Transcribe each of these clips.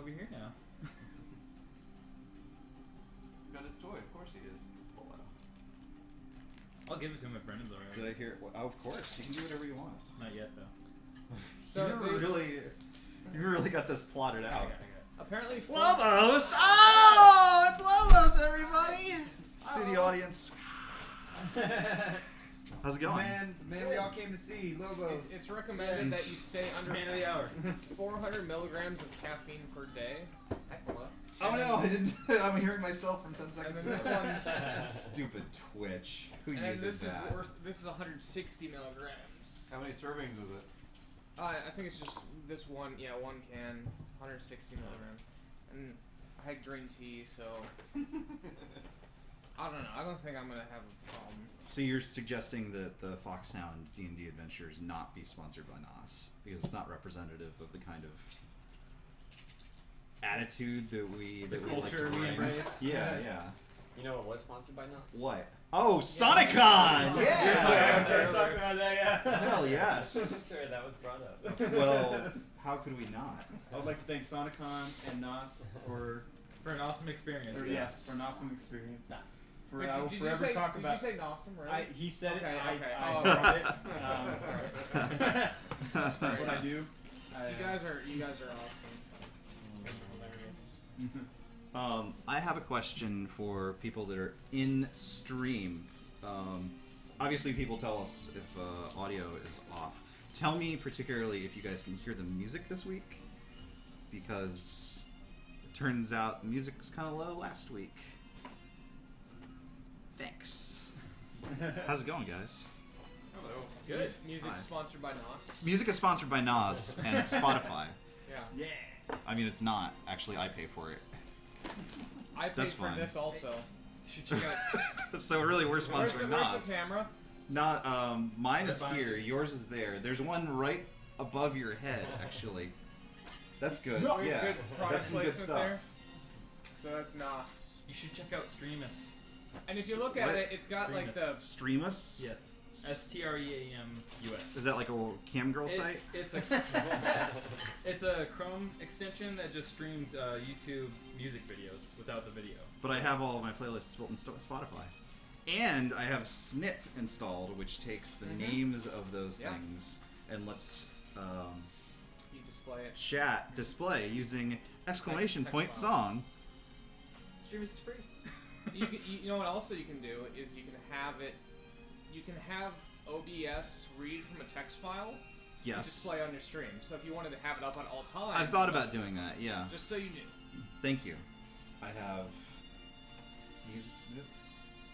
over here now. Got his toy, of course he is. Oh, wow. I'll give it to him if Brendan's alright. Did I hear? Well, of course, you can do whatever you want. Not yet, though. So You really got this plotted out. I got it. apparently, Lobos! Oh, it's Lobos, everybody! Studio audience. How's it going? Man, we all came to see Lobos. it's recommended that you stay under Man of the hour. 400 milligrams of caffeine per day. Oh no, I didn't. I'm hearing myself from 10 And seconds. then this one's Stupid Twitch. Who and then uses this that? is worth. This is 160 milligrams. How many servings is it? I think it's just this one. Yeah, one can. It's 160 milligrams. And I had green tea, so I don't know. I don't think I'm gonna have a problem. So you're suggesting that the FOXHOUND D&D Adventures not be sponsored by NOS because it's not representative of the kind of attitude that we The that culture we we like to bring. embrace. Yeah, yeah. You know what was sponsored by NOS? What? Oh, SonicCon! Yeah, Yeah! I talked about that, yeah. Hell yes. Sure, that was brought up. Well, how could we not? I would like to thank Sonicon and NOS for an awesome experience. for an awesome experience. For Wait, I will did forever you say, talk did about. you say awesome, really? He said Okay, it. okay. I Oh, brought okay. it. That's what I do. You guys are awesome. You guys are hilarious. I have a question for people that are in stream. Obviously, people tell us if audio is off. Tell me particularly if you guys can hear the music this week, because it turns out the music was kind of low last week. Thanks. How's it going, guys? Hello. Good. Music Hi. sponsored by NOS. Music is sponsored by NOS and Spotify. Yeah. Yeah. I mean, it's not. Actually, I pay for it. I paid That's for fine. this also. You should check out. So really, we're Where's sponsoring the NOS. camera? Not, mine is Fine. here. Yours is there. There's one right above your head, actually. That's good. Oh, Yeah, good product that's some good placement stuff. there. So that's NOS. You should check out Streamus. And if you look at What? it, it's got like the. Streamus? Yes. STREAMUS. Is that like a cam girl site? It's a it's a Chrome extension that just streams YouTube music videos without the video. But I have all of my playlists built in Spotify. And I have Snip installed, which takes the names of those Yeah. things and lets You display it. chat display using exclamation Text point file. song. Streamus is free. You know what? Also, you can do is you can have it. You can have OBS read from a text file to Yes. display on your stream. So if you wanted to have it up at all times, I've thought about doing that, yeah. Just so you knew. Thank you. I have music.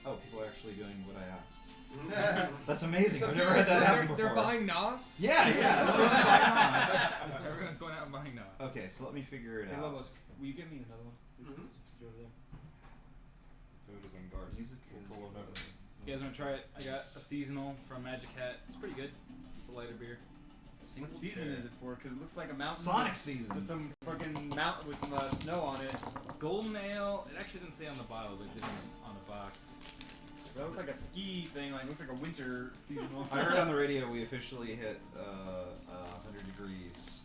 Oh, people are actually doing what I asked. That's amazing. I've never had that happen before. They're buying NOS. Yeah, yeah. Everyone's going out and buying now. Okay, so let me figure it Hey, out. Lobos, will you give me another one? Mhm. Sit over there. Food is on guard. Music Full of is. notes. You guys want to try it? I got a seasonal from Magic Hat. It's pretty good. It's a lighter beer. What season is it for? Because it looks like a mountain. Sonic season. With some fucking mountain with some snow on it. Golden Ale. It actually didn't say on the bottle, but it did on the box. That looks like a ski thing. Like looks like a winter seasonal. I heard on the radio we officially hit 100 degrees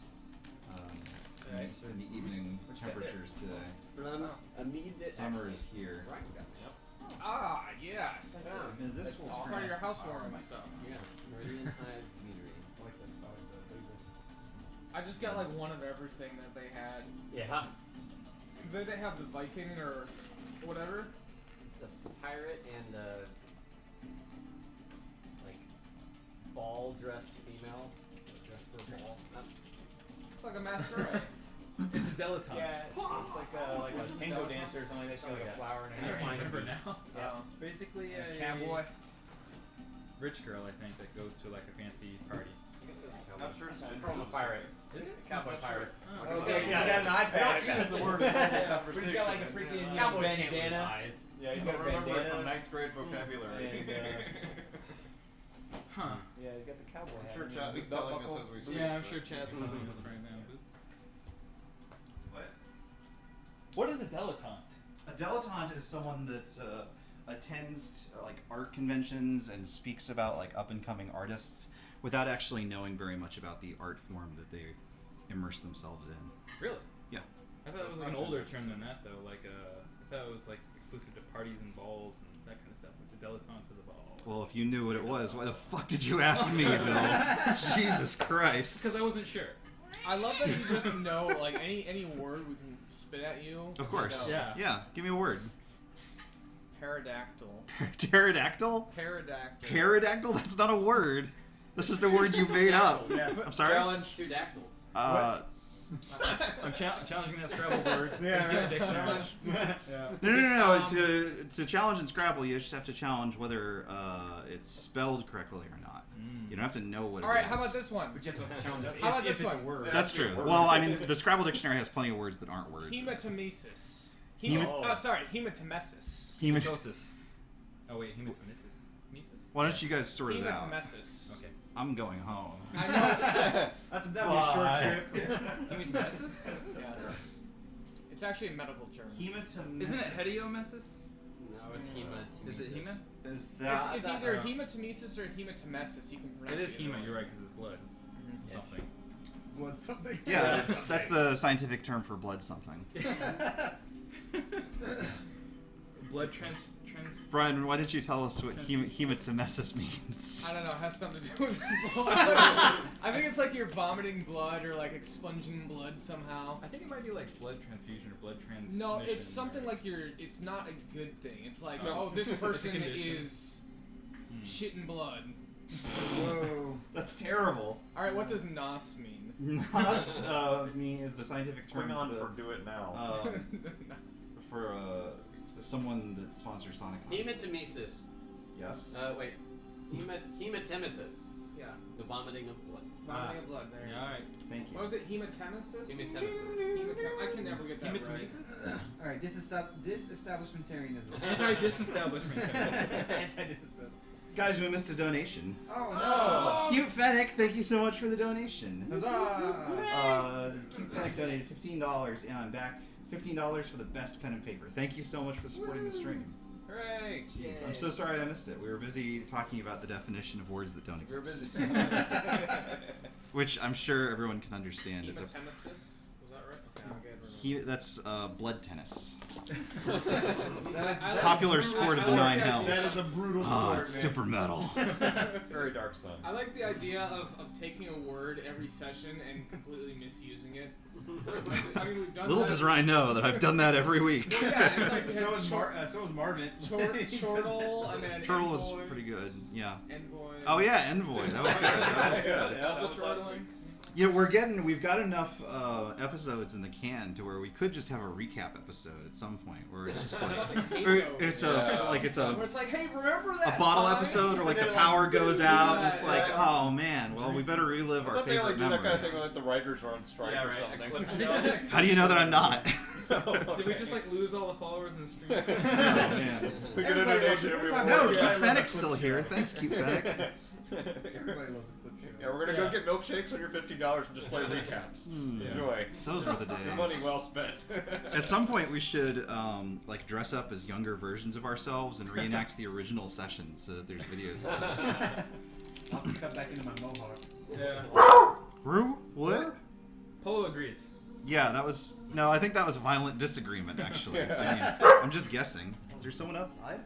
Right. in the evening temperatures today. From a mead that Summer actually- is here. Ryan got me. Ah, yes. Yeah. And this It's was all part of your housewarming stuff. Yeah. Meridian Hive Meadery. I just got like one of everything that they had. Yeah. Cause they have the Viking or whatever. It's a pirate and like ball dressed female. Dressed for a ball. It's like a masquerade. It's a dilettante. Yeah, It's like a tango dancer or something like that. She's got like a flower in I her don't hair. remember now. Yeah. Basically And a a cowboy. rich girl, I think, that goes to like a fancy party. I guess it's a I'm sure it's from a pirate. Is it? Cowboy pirate. Oh, Okay, yeah, yeah, I got an iPad. That's the word. Yeah, But he's got like a freaking Cowboys can't lose bandana. eyes. Yeah, he's I got a remember it bandana. from ninth grade vocabulary. And, Huh. yeah, he's got the cowboy I'm hat. sure and Chad a is big belt telling us buckle. as we speak. Yeah, I'm so- sure Chad's telling us right now. What? What is a dilettante? A dilettante is someone that attends like art conventions and speaks about like up and coming artists without actually knowing very much about the art form that they immerse themselves in. Really? Yeah. I thought was like an older term than that though. Like I thought it was like exclusive to parties and balls and that kind of stuff. Like the dilettante to the ball. Well, if you knew what it was, why the fuck did you ask me, Bill? Jesus Christ. Because I wasn't sure. I love that you just know, like, any word we can spit at you. Of course. You know. Yeah. Yeah, give me a word. Pterodactyl. Pterodactyl? Pterodactyl. Pterodactyl? That's not a word. That's just a word you made up. Yeah. I'm sorry? Challenge 2 dactyls. I'm challenging that Scrabble word. Yeah, Let's get a right. dictionary. Yeah. No. To challenge in Scrabble, you just have to challenge whether it's spelled correctly or not. You don't have to know what it is. Alright, how about this one? But you have to challenge How about if this it's one? a word. That's true. Well, I mean, the Scrabble dictionary has plenty of words that aren't words. Hematemesis. Hemat- Hematemesis. Hematosis. Oh wait, hematomesis. Mesis? Why don't you guys sort it out? Hematemesis. Okay. I'm going home. I know it's, That'd be a short trip. Hematomesis? yeah. It's actually a medical term. Hematemesis. Isn't it hediomesis? No, it's hematemesis. Is it hema? Is that? It's either hematemesis or hematemesis. You can pronounce It is either hema. one. You're right, because it's blood. Something. blood something? Yeah, that's the scientific term for blood something. Blood trans. Brian, why didn't you tell us what hematemesis means? I don't know. It has something to do with blood. I think it's like you're vomiting blood or like expunging blood somehow. I think it might be like blood transfusion or blood transmission. No, it's something like it's not a good thing. It's like, No. oh, this It's a person condition. is shitting blood. Whoa. That's terrible. Alright, what does NOS mean? Nos is the scientific term Klingon for for do it now. for someone that sponsors Sonic. Hematemesis. Yes. Wait. Hematemesis. Yeah. The vomiting of blood. Vomiting of blood. There you Yeah, go. alright. Thank you. What was it? Hematemesis? Hematemesis. I can never get that right. Hematomesis? Alright, disestablishmentarianism. Anti-disestablishment. Anti-disestablishment. Guys, we missed a donation. Oh Cute Fennec, thank you so much for the donation. no! Huzzah! Cute Fennec donated $15, and I'm back. $15 for the best pen and paper. Thank you so much for supporting the stream. Hooray! Jeez, I'm so sorry I missed it. We were busy talking about the definition of words that don't We were exist. busy. Which I'm sure everyone can understand. It's a Hematemesis? Was that right? Okay, I'm good. that's blood tennis. That is Popular sport of the nine hells. That is a brutal sport, Oh, man. it's super metal. Very dark sun. I like the idea of taking a word every session and completely misusing it. I mean, we've done Little that. does Ryan know that I've done that every week. So, yeah, it's like So is Marvin. Chortle and then Turtle was envoy, pretty good. Yeah. Envoy. Oh yeah, Envoy. That was good. That was good. Yeah, that Elbow was chortling. Yeah, we've got enough episodes in the can to where we could just have a recap episode at some point, where it's just like, or it's Where it's like, hey, remember that a bottle time? episode, or like the And then, power goes out, and yeah, it's like, yeah. oh man, well we better relive I our thought they only favorite do that kind of thing memories. when like, the writers are on strike Yeah, or right. something. How do you know that I'm not? Did we just like lose all the followers in the stream? Oh, man. We get a Everybody donation loves every it. month. No, Yeah, I Cute love Fennec's the still clip here. show. Thanks, Cute Fennec. Everybody loves a clip show. Yeah, we're gonna Yeah. go get milkshakes on your $15 and just play recaps. Enjoy. Those were the days. Your money well spent. At some point, we should like dress up as younger versions of ourselves and reenact the original session, so that there's videos of us. I'll have to cut back into my mohawk. Yeah. Rue? What? Polo agrees. Yeah, that was no. I think that was a violent disagreement. Actually, I mean, I'm just guessing. Is there someone outside?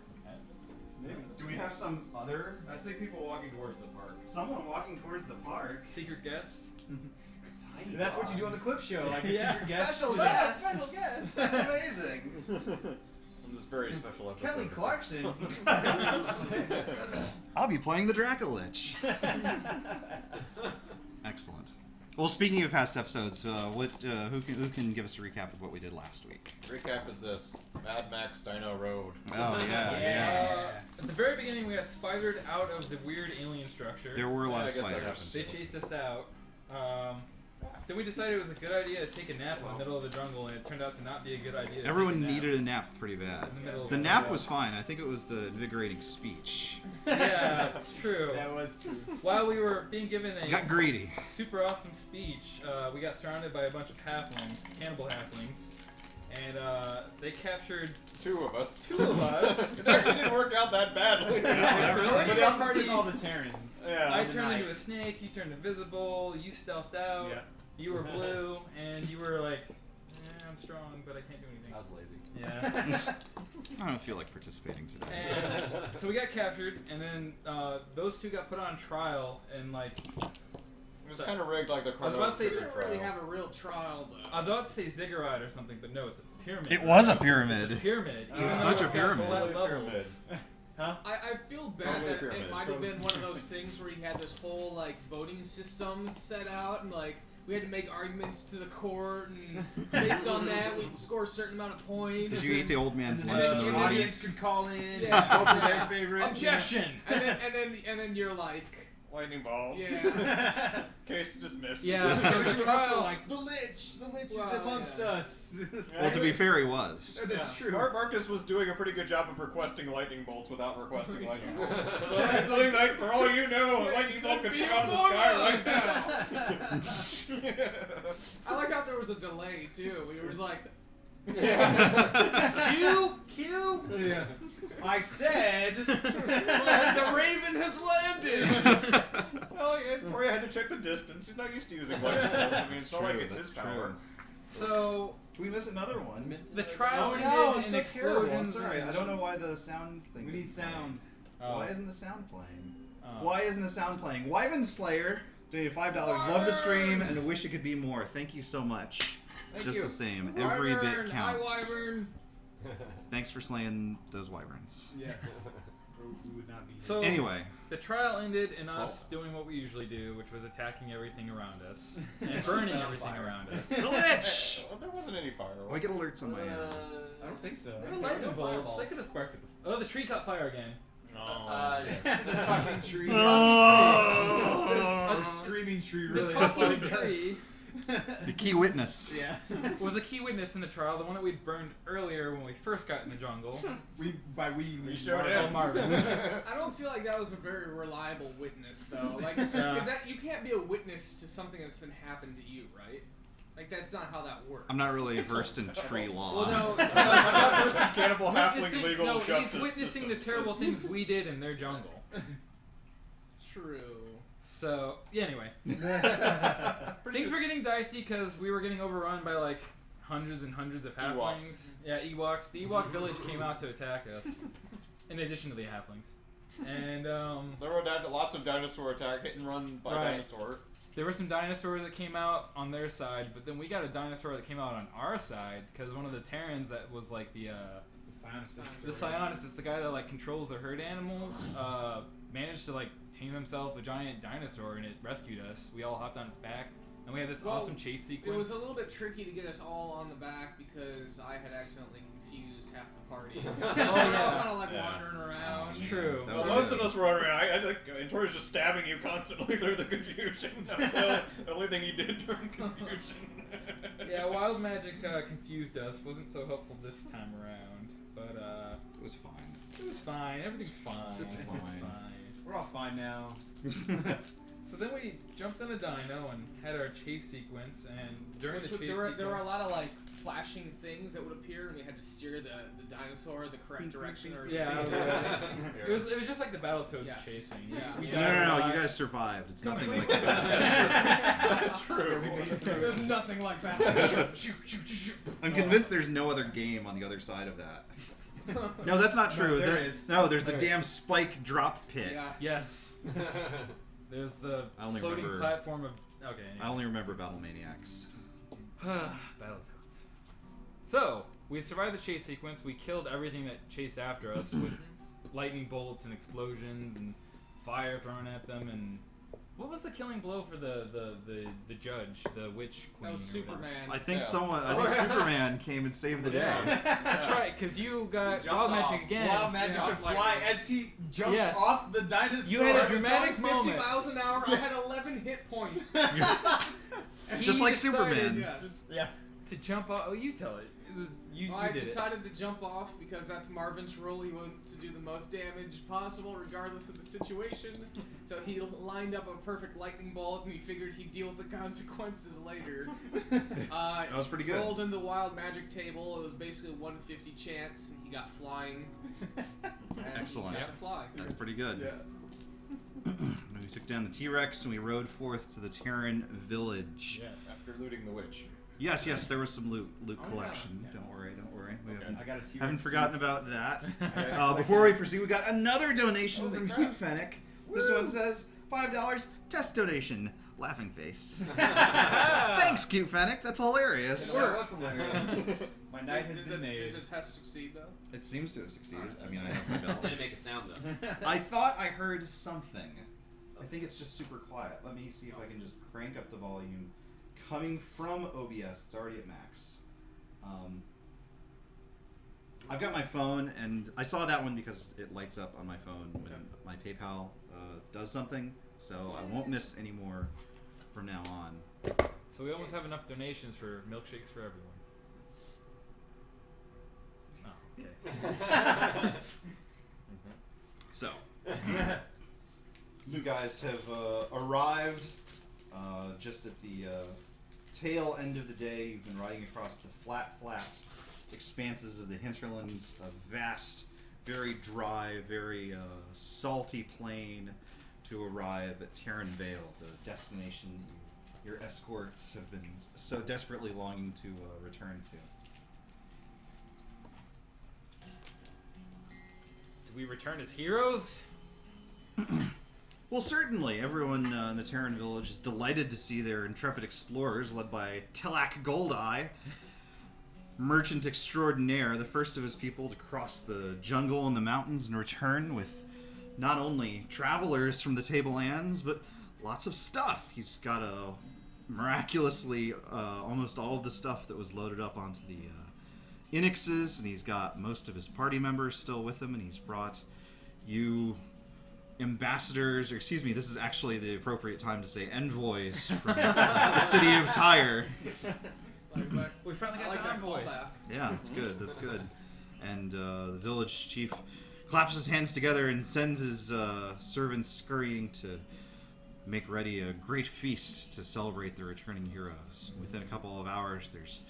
Maybe. Do we have some other? I see people walking towards the park. Someone walking towards the park. Secret guest. That's what you do on the clip show, like a Yeah. secret guest. Special to guest. the- Special guest. That's amazing. On this very special episode. Kelly Clarkson. I'll be playing the Dracolich. Excellent. Well, speaking of past episodes, who can give us a recap of what we did last week? Recap is this: Mad Max Dino Road. Oh yeah. At the very beginning, we got spidered out of the weird alien structure. There were a lot Yeah, of I guess that spiders. They chased us out. Then we decided it was a good idea to take a nap in the middle of the jungle, and it turned out to not be a good idea. Everyone needed a nap pretty bad. In the middle of The the nap jungle. was fine. I think it was the invigorating speech. Yeah, it's true. That was true. While we were being given a Got greedy. super awesome speech, we got surrounded by a bunch of halflings, cannibal halflings, and they captured Two of us. two of us. It actually didn't work out that badly. Really? But they also Party- took all the Terrans. Yeah. I the turned night. into a snake, you turned invisible, you stealthed out, Yeah. you were blue, and you were like, I'm strong, but I can't do anything. I was lazy. Yeah. I don't feel like participating today. And so we got captured, and then those two got put on trial, and like. It was kind of rigged like the I was about to say, Chrono We Trigger don't really trial. have a real trial though. I was about to say ziggurat or something, but no, it's a pyramid. It was a It's a pyramid. pyramid. It even was though such a it's got pyramid. flat Totally a levels. I feel bad Totally that pyramid. it might have been one of those things where you had this whole like voting system set out and like we had to make arguments to the court and based on that we'd score a certain amount of points. Did you eat the old man's And lunch in then the the audience? audience could call in, Yeah. vote for their favorite. Objection! and then you're like, Lightning ball. yeah. Case dismissed. Yeah, so But the you were also trial. like, the lich Well, is amongst yeah. us. Well, to be fair, he was. That's true. Marcus was doing a pretty good job of requesting lightning bolts without requesting lightning bolts. So it's something like, for all you know, a lightning bolt could Be come out of the among sky right now. I like how there was a delay too. We was like, Q. Yeah. I said. the Raven has landed. Well, Corey had to check the distance. He's not used to using lightning bolts. I mean, it's not like it's his power. So Can we miss another one? the trial Oh ended no, I'm in so terrible. I'm explosions. sorry. and- I don't know why the sound thing. We need isn't playing. sound. Oh. Why isn't the sound playing? Oh. Why isn't the sound playing? Wyvern Slayer donated $5. Love the stream and wish it could be more. Thank you so much. Thank Just you. the same. Every Wyvern, bit hi, counts. Wyvern. Thanks for slaying those wyverns. Yes. Or we would not be. So Anyway, the trial ended in us doing what we usually do, which was attacking everything around us and burning everything around us. the lich. Well, there wasn't any fire. Oh, I get alerts on my. I don't think so. There were lightning bolts. They could have sparked it. Oh, the tree caught fire again. The talking tree. Oh. The screaming tree. The Really. talking that's all it tree The key witness. does. Yeah. was a key witness in the trial, the one that we'd burned earlier when we first got in the jungle. We showed Oh, him. Marvin. I don't feel like that was a very reliable witness, though. Like, Yeah. is that you can't be a witness to something that's been happened to you, right? Like, that's not how that works. I'm not really versed in tree law. Well, no, I'm not versed in cannibal halfling witnessing, legal no, justice he's witnessing the systems. terrible things we did in their jungle. True. So, yeah, anyway. Things were getting dicey because we were getting overrun by, like, hundreds and hundreds of halflings. Ewoks. Yeah, Ewoks. The Ewok village came out to attack us, in addition to the halflings. And, There were lots of dinosaur attack, hit and run by Right. dinosaur. there were some dinosaurs that came out on their side, but then we got a dinosaur that came out on our side because one of the Pterrans that was, like, the Psionicist, the guy that, like, controls the herd animals, managed to, like, tame himself a giant dinosaur and it rescued us. We all hopped on its back and we had this Well, awesome chase It sequence. was a little bit tricky to get us all on the back because I had accidentally confused half the party. We were all yeah. kind of like Yeah. wandering around. It's true. That Well, was most of us were around. And Tori's just stabbing you constantly through the confusion. That's the only thing he did during confusion. Yeah, wild magic confused us. Wasn't so helpful this time around, but It was fine. it was fine. Everything's fine. It's fine. We're all fine now. So then we jumped on a dino and had our chase sequence, and during the chase There were sequence, a lot of like flashing things that would appear, and we had to steer the dinosaur the correct direction. Or Yeah, it was just like the Battletoads Yes. chasing. Yeah. We No, died a no, lot. you guys survived. It's nothing like Completely. that. True. There's nothing like that. I'm convinced there's no other game on the other side of that. No, that's not true. there is. No, there's the There is. damn spike drop pit. Yeah. Yes. There's the I only floating remember- platform of. Okay. I only remember Battle Maniacs. Battletoads. So we survived the chase sequence. We killed everything that chased after us with lightning bolts and explosions and fire thrown at them. And what was the killing blow for the judge, the witch queen? That was or whatever? Superman. I think Yeah. I think Superman came and saved the day. Yeah. That's right, because you got Jumped wild off. magic again. Wild magic Yeah. to fly as he jumps Yes. off the dinosaur. You had a I was dramatic going 50 moment. miles an hour. I had 11 hit points. He Just like decided Superman. Yes. Yeah. to jump off. Oh, you tell it. It was you. I You did it. decided to jump off because that's Marvin's rule. He wants to do the most damage possible regardless of the situation. So he lined up a perfect lightning bolt and he figured he'd deal with the consequences later. That was pretty good. Rolled in the wild magic table. It was basically a 150 chance and he got flying. And Excellent. He got Yep. to fly. That's pretty good. Yeah. We took down the T-Rex and we rode forth to the Pterran village. Yes. After looting the witch. Yes, there was some loot Oh, yeah. collection. Yeah. Don't worry. We Okay. haven't, I got a T-Rex haven't too. forgotten about that. Okay. Before we proceed, we got another donation Holy from crap. Hugh Fennec. This one says $5 test donation. Laughing face. Ah! Thanks, Cute Fennec. That's hilarious. That was hilarious. My night has been made. Did the test succeed though? It seems to have succeeded. Alright, I mean, I have my bell. Didn't make a sound though. I thought I heard something. I think it's just super quiet. Let me see if I can just crank up the volume. Coming from OBS, it's already at max. I've got my phone, and I saw that one because it lights up on my phone when my PayPal does something, so I won't miss any more from now on. So we almost have enough donations for milkshakes for everyone. Oh, okay. So, you guys have arrived just at the tail end of the day. You've been riding across the flat expanses of the hinterlands, a vast, very dry, very salty plain to arrive at Pterran Vale, the destination your escorts have been so desperately longing to return to. Do we return as heroes? Well, certainly. Everyone in the Pterran village is delighted to see their intrepid explorers, led by Ptellac Goldeye, merchant extraordinaire, the first of his people to cross the jungle and the mountains and return with not only travelers from the Tablelands, but lots of stuff. He's got miraculously almost all of the stuff that was loaded up onto the Enixes, and he's got most of his party members still with him, and he's brought you ambassadors, or excuse me, this is actually the appropriate time to say envoys from the city of Tyre. We finally I got like to that envoy. callback. Yeah, that's good. That's good. And the village chief claps his hands together and sends his servants scurrying to make ready a great feast to celebrate the returning heroes. Within a couple of hours, there's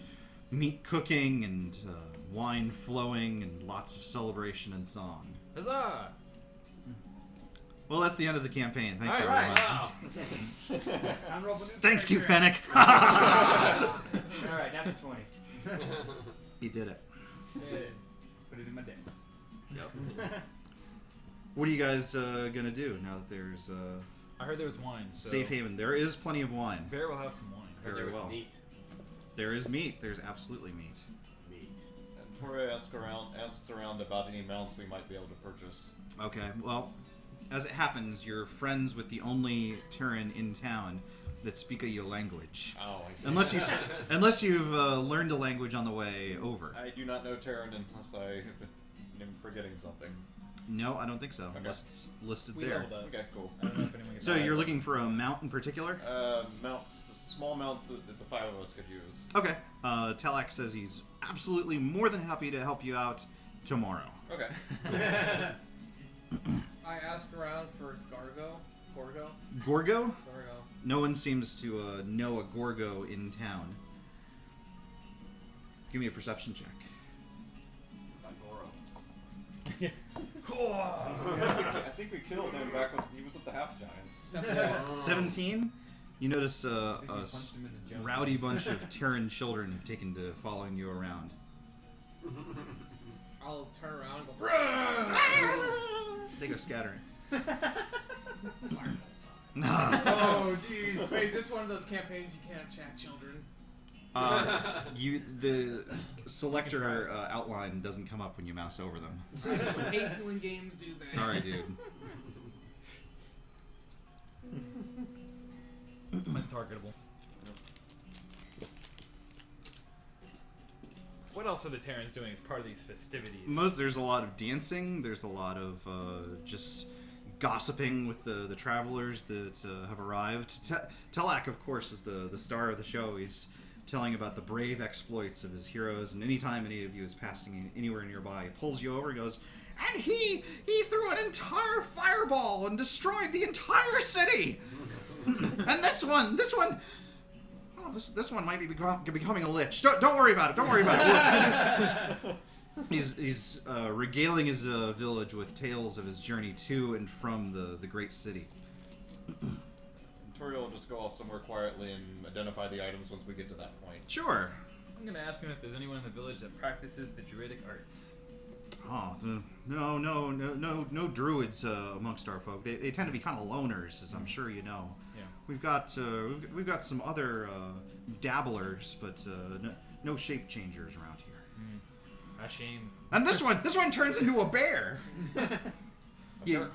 meat cooking and wine flowing and lots of celebration and song. Huzzah! Well, that's the end of the campaign. Thanks, All everyone. right. Wow. Time to roll the new Thanks, Q character. Fennec. Alright, that's a 20. He did it. Put it in my decks. What are you guys gonna do now that there's I heard there was wine. So safe haven? There is plenty of wine. Bear will have some wine. Heard Very there was well. meat. There is meat. There's absolutely meat. Meat. And Tori asks around about any mounts we might be able to purchase. Okay, well, as it happens, you're friends with the only Pterran in town that speak your language. Oh, I see. Unless you've learned a language on the way over. I do not know Terran unless I am forgetting something. No, I don't think so. Okay. Unless it's listed We there. leveled up. Okay, cool. I don't know if anyone gets So that. you're looking for a mount in particular? Mounts, small mounts that the five of us could use. Okay. Ptellac says he's absolutely more than happy to help you out tomorrow. Okay. I asked around for Gorgo. Gorgo? No one seems to know a Gorgo in town. Give me a perception check. I think we killed him back when he was with the half giants. 17? You notice I think a you punched him in the junk. rowdy bunch of Pterran children have taken to following you around. I'll turn around and go, "Run!" They go scattering. Oh, jeez. Wait, is this one of those campaigns you can't chat children? The selector outline doesn't come up when you mouse over them. I hate when games do that. Sorry, dude. Untargetable. What else are the Terrans doing as part of these festivities? There's a lot of dancing. There's a lot of just gossiping with the travelers that have arrived. Ptellac, of course, is the star of the show. He's telling about the brave exploits of his heroes, and anytime any of you is passing anywhere nearby, he pulls you over and goes, and he threw an entire fireball and destroyed the entire city. And this one, oh, this one might be becoming a lich. Don't worry about it. Don't worry about it. He's regaling his village with tales of his journey to and from the great city. Tori will just go off somewhere quietly and identify the items once we get to that point. Sure. I'm gonna ask him if there's anyone in the village that practices the druidic arts. Oh, no druids amongst our folk. They tend to be kind of loners, as I'm sure you know. Yeah. We've got some other dabblers, but no shape changers around here. A shame. And this one turns into a bear. Well,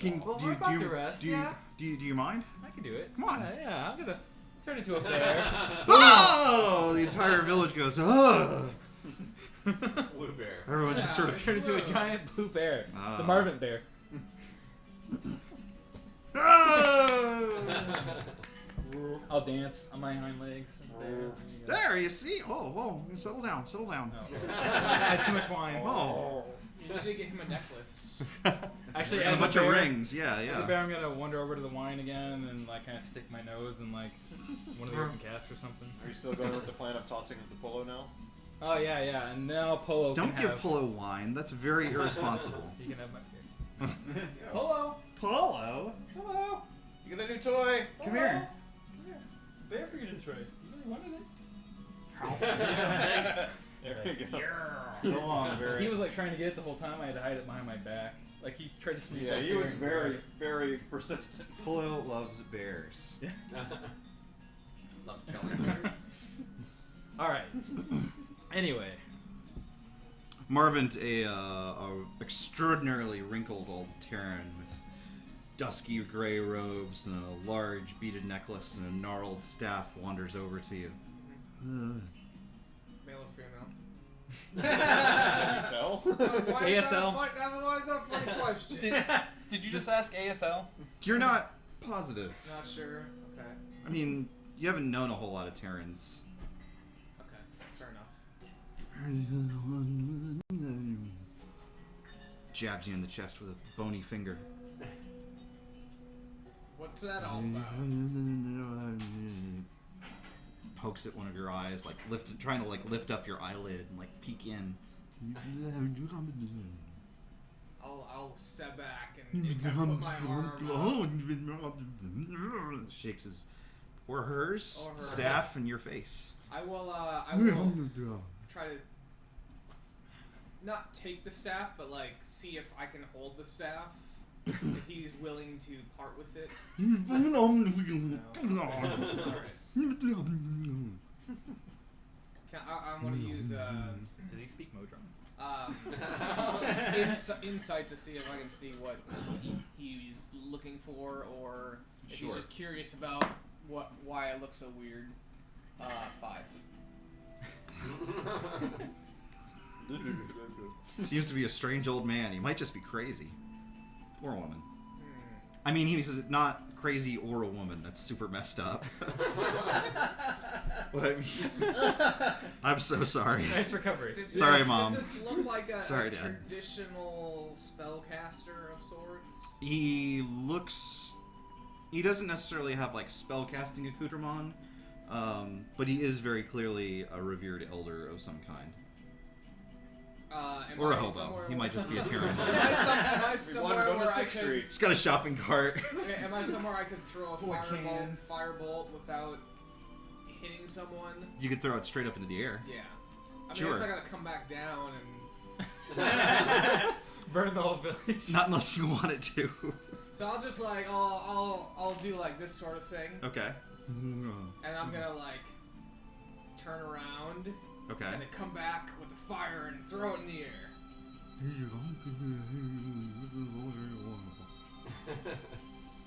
we're about to rest, yeah. Do you mind? I can do it. Come on. Yeah, I'm gonna turn into a bear. Oh! The entire village goes, oh! Blue bear. Everyone just sort of turn into a giant blue bear. Ah. The Marvin bear. I'll dance on my hind legs. There, you see? Oh, settle down. I had too much wine. Oh. You need to get him a necklace. Actually, And as a bunch bear, of rings, yeah. As a bear, I'm gonna wander over to the wine again and like kind of stick my nose in like one of the open casks or something. Are you still going with the plan of tossing the polo now? Oh yeah, and now Polo Don't can give have. Polo wine. That's very irresponsible. You can have my beer. Polo, Polo? hello. You get a new toy. Come here. Bear for you to try. You really wanted it. There we go. So long, very. He was like trying to get it the whole time. I had to hide it behind my back. Like he tried to sneak. Yeah, up he here was and- very, very persistent. Polo loves bears. Loves killing bears. All right. Anyway, Marvin, a extraordinarily wrinkled old Pterran with dusky gray robes and a large beaded necklace and a gnarled staff, wanders over to you. Male or female? Can you tell? Why is that ASL? why is that a funny question? did you just ask ASL? You're not positive. Not sure. Okay. I mean, you haven't known a whole lot of Terrans. Okay. Fair enough. Jabs you in the chest with a bony finger. What's that all about? Pokes at one of your eyes, like trying to lift up your eyelid and like peek in. I'll step back and kind of put my arm out. Shakes his or hers Or her. staff in your face. I will try to not take the staff, but like see if I can hold the staff. If he's willing to part with it. I want to use Does he speak Modron? insight to see if I can see what he's looking for, or if he's Sure. just curious about why I look so weird. 5. Seems to be a strange old man. He might just be crazy. Or a woman. I mean, he says not crazy or a woman. That's super messed up. What I mean, I'm so sorry. Nice recovery. Sorry, Mom. Does this look like a Sorry, Dad. traditional spellcaster of sorts? He looks. He doesn't necessarily have like spellcasting accoutrement, but he is very clearly a revered elder of some kind. Am Or a I hobo. somewhere He might just be a Terran. Am I We somewhere want to go where to I 6th can? Street. He's got a shopping cart. Okay, am I somewhere I could throw a Full of cans. firebolt without hitting someone? You could throw it straight up into the air. Yeah. I mean, Sure. I guess I gotta come back down and. Burn the whole village. Not unless you want it to. So I'll just like I'll do like this sort of thing, Okay. and I'm gonna like turn around Okay. and then come back with the fire and throw it in the air.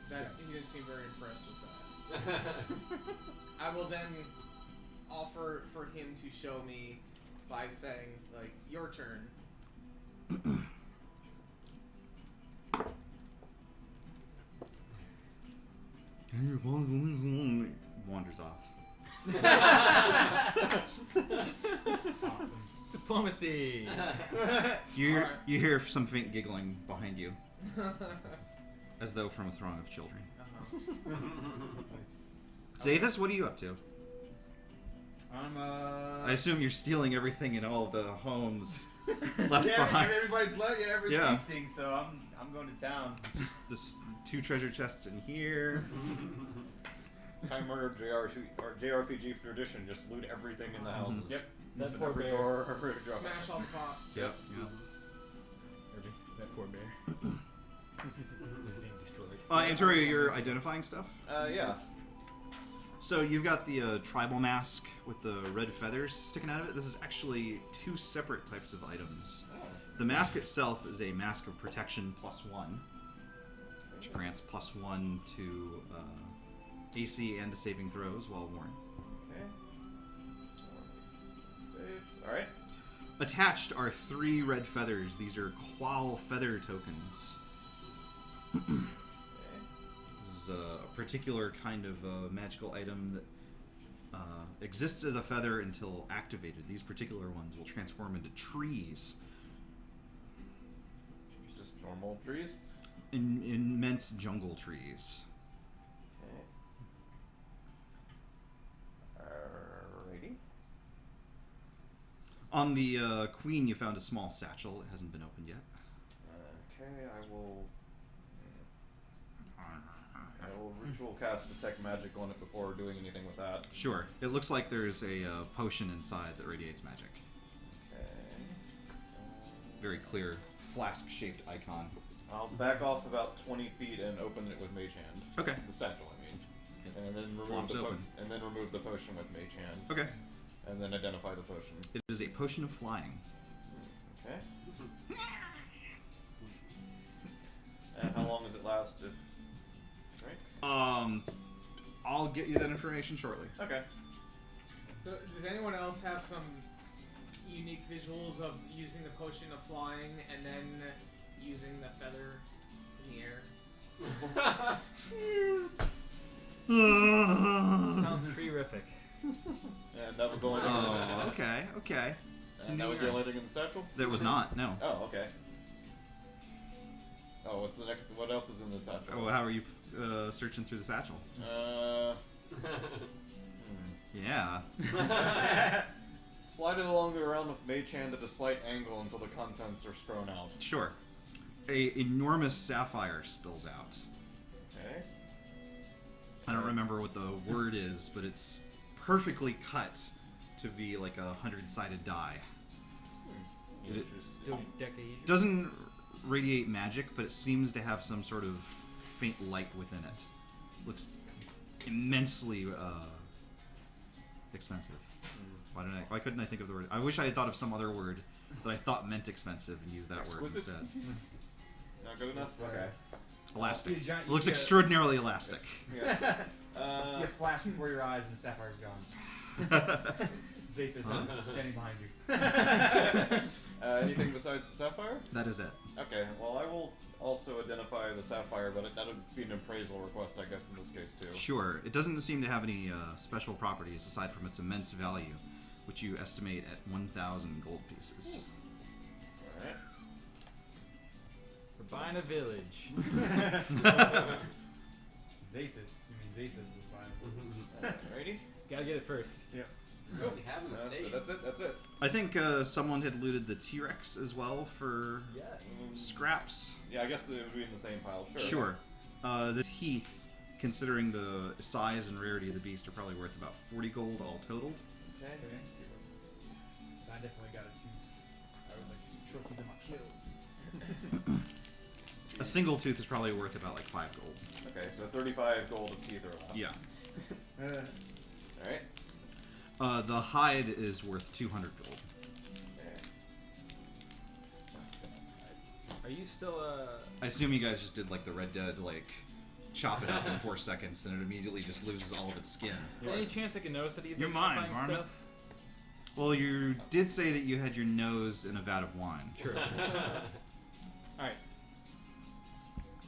That he didn't seem very impressed with that. I will then offer for him to show me by saying like your turn. Wanders off. Awesome. Diplomacy. You Alright. you hear some faint giggling behind you, as though from a throng of children. Nice. Zathis, what are you up to? I'm I assume you're stealing everything in all of the homes left yeah, behind. everybody's everybody's Yeah. feasting, so I'm going to town. This 2 treasure chests in here. Time murder JRPG tradition. Just loot everything in the houses. Yep. That Open poor every bear. door, every door. Smash all the pots. Yep. That poor bear. Is being destroyed. Antonio, you're identifying stuff? Yeah. So you've got the tribal mask with the red feathers sticking out of it. This is actually two separate types of items. Oh. The mask itself is a mask of protection +1, which grants +1 to AC and to saving throws while worn. Okay. Saves. All right. Attached are 3 red feathers. These are qual feather tokens. Okay. This is a particular kind of magical item that exists as a feather until activated. These particular ones will transform into trees. Just normal trees. Immense jungle trees. Okay. Alrighty. On the queen, you found a small satchel. It hasn't been opened yet. Okay, I will ritual cast detect magic on it before doing anything with that. Sure. It looks like there's a potion inside that radiates magic. Okay. Very clear, flask-shaped icon. I'll back off about 20 feet and open it with Mage Hand. Okay. The satchel, I mean. And then remove Flops open. the potion with Mage Hand. Okay. And then identify the potion. It is a potion of flying. Okay. And how long does it last? Right? I'll get you that information shortly. Okay. So, does anyone else have some unique visuals of using the potion of flying and then using the feather in the air? Sounds terrific. And that was the only thing in the Oh, okay, okay. It's a And new that was era. the only thing in the satchel? There was not, no. Oh, okay. Oh, what's the next? What else is in the satchel? Oh, how are you searching through the satchel? Yeah. Slide it along the around with Mage Hand at a slight angle until the contents are strewn out. Sure. A enormous sapphire spills out. Okay. I don't remember what the word is, but it's perfectly cut to be like a 100-sided die. It doesn't radiate magic, but it seems to have some sort of faint light within it. Looks immensely expensive. Why couldn't I think of the word? I wish I had thought of some other word that I thought meant expensive and used that word Exquisite? instead. Not good enough? Okay. Elastic. See a giant- It looks you see a- extraordinarily elastic. Yes. You see a flash before your eyes and the sapphire's gone. Zathus is standing behind you. Anything besides the sapphire? That is it. Okay, well I will also identify the sapphire, but that would be an appraisal request, I guess, in this case too. Sure. It doesn't seem to have any special properties aside from its immense value, which you estimate at 1,000 gold pieces. Alright. We're buying a village. Zathus. You mean Zathus was fine. Alrighty. Gotta get it first. Yep. We have a mistake. That's it, that's it. I think someone had looted the T-Rex as well for Yes. scraps. Yeah, I guess they would be in the same pile, sure. Sure. This heath, considering the size and rarity of the beast, are probably worth about 40 gold all totaled. Okay. I definitely got a tooth. I was like, trophies in my kills. A single tooth is probably worth about like 5 gold. Okay, so 35 gold of teeth are left. Yeah. Alright. The hide is worth 200 gold. Okay. Are you still I assume you guys just did like the Red Dead, like chop it up in 4 seconds and it immediately just loses all of its skin. any chance I can notice that he's You're mine, identifying Varmint. stuff? Well, you did say that you had your nose in a vat of wine. True. Alright.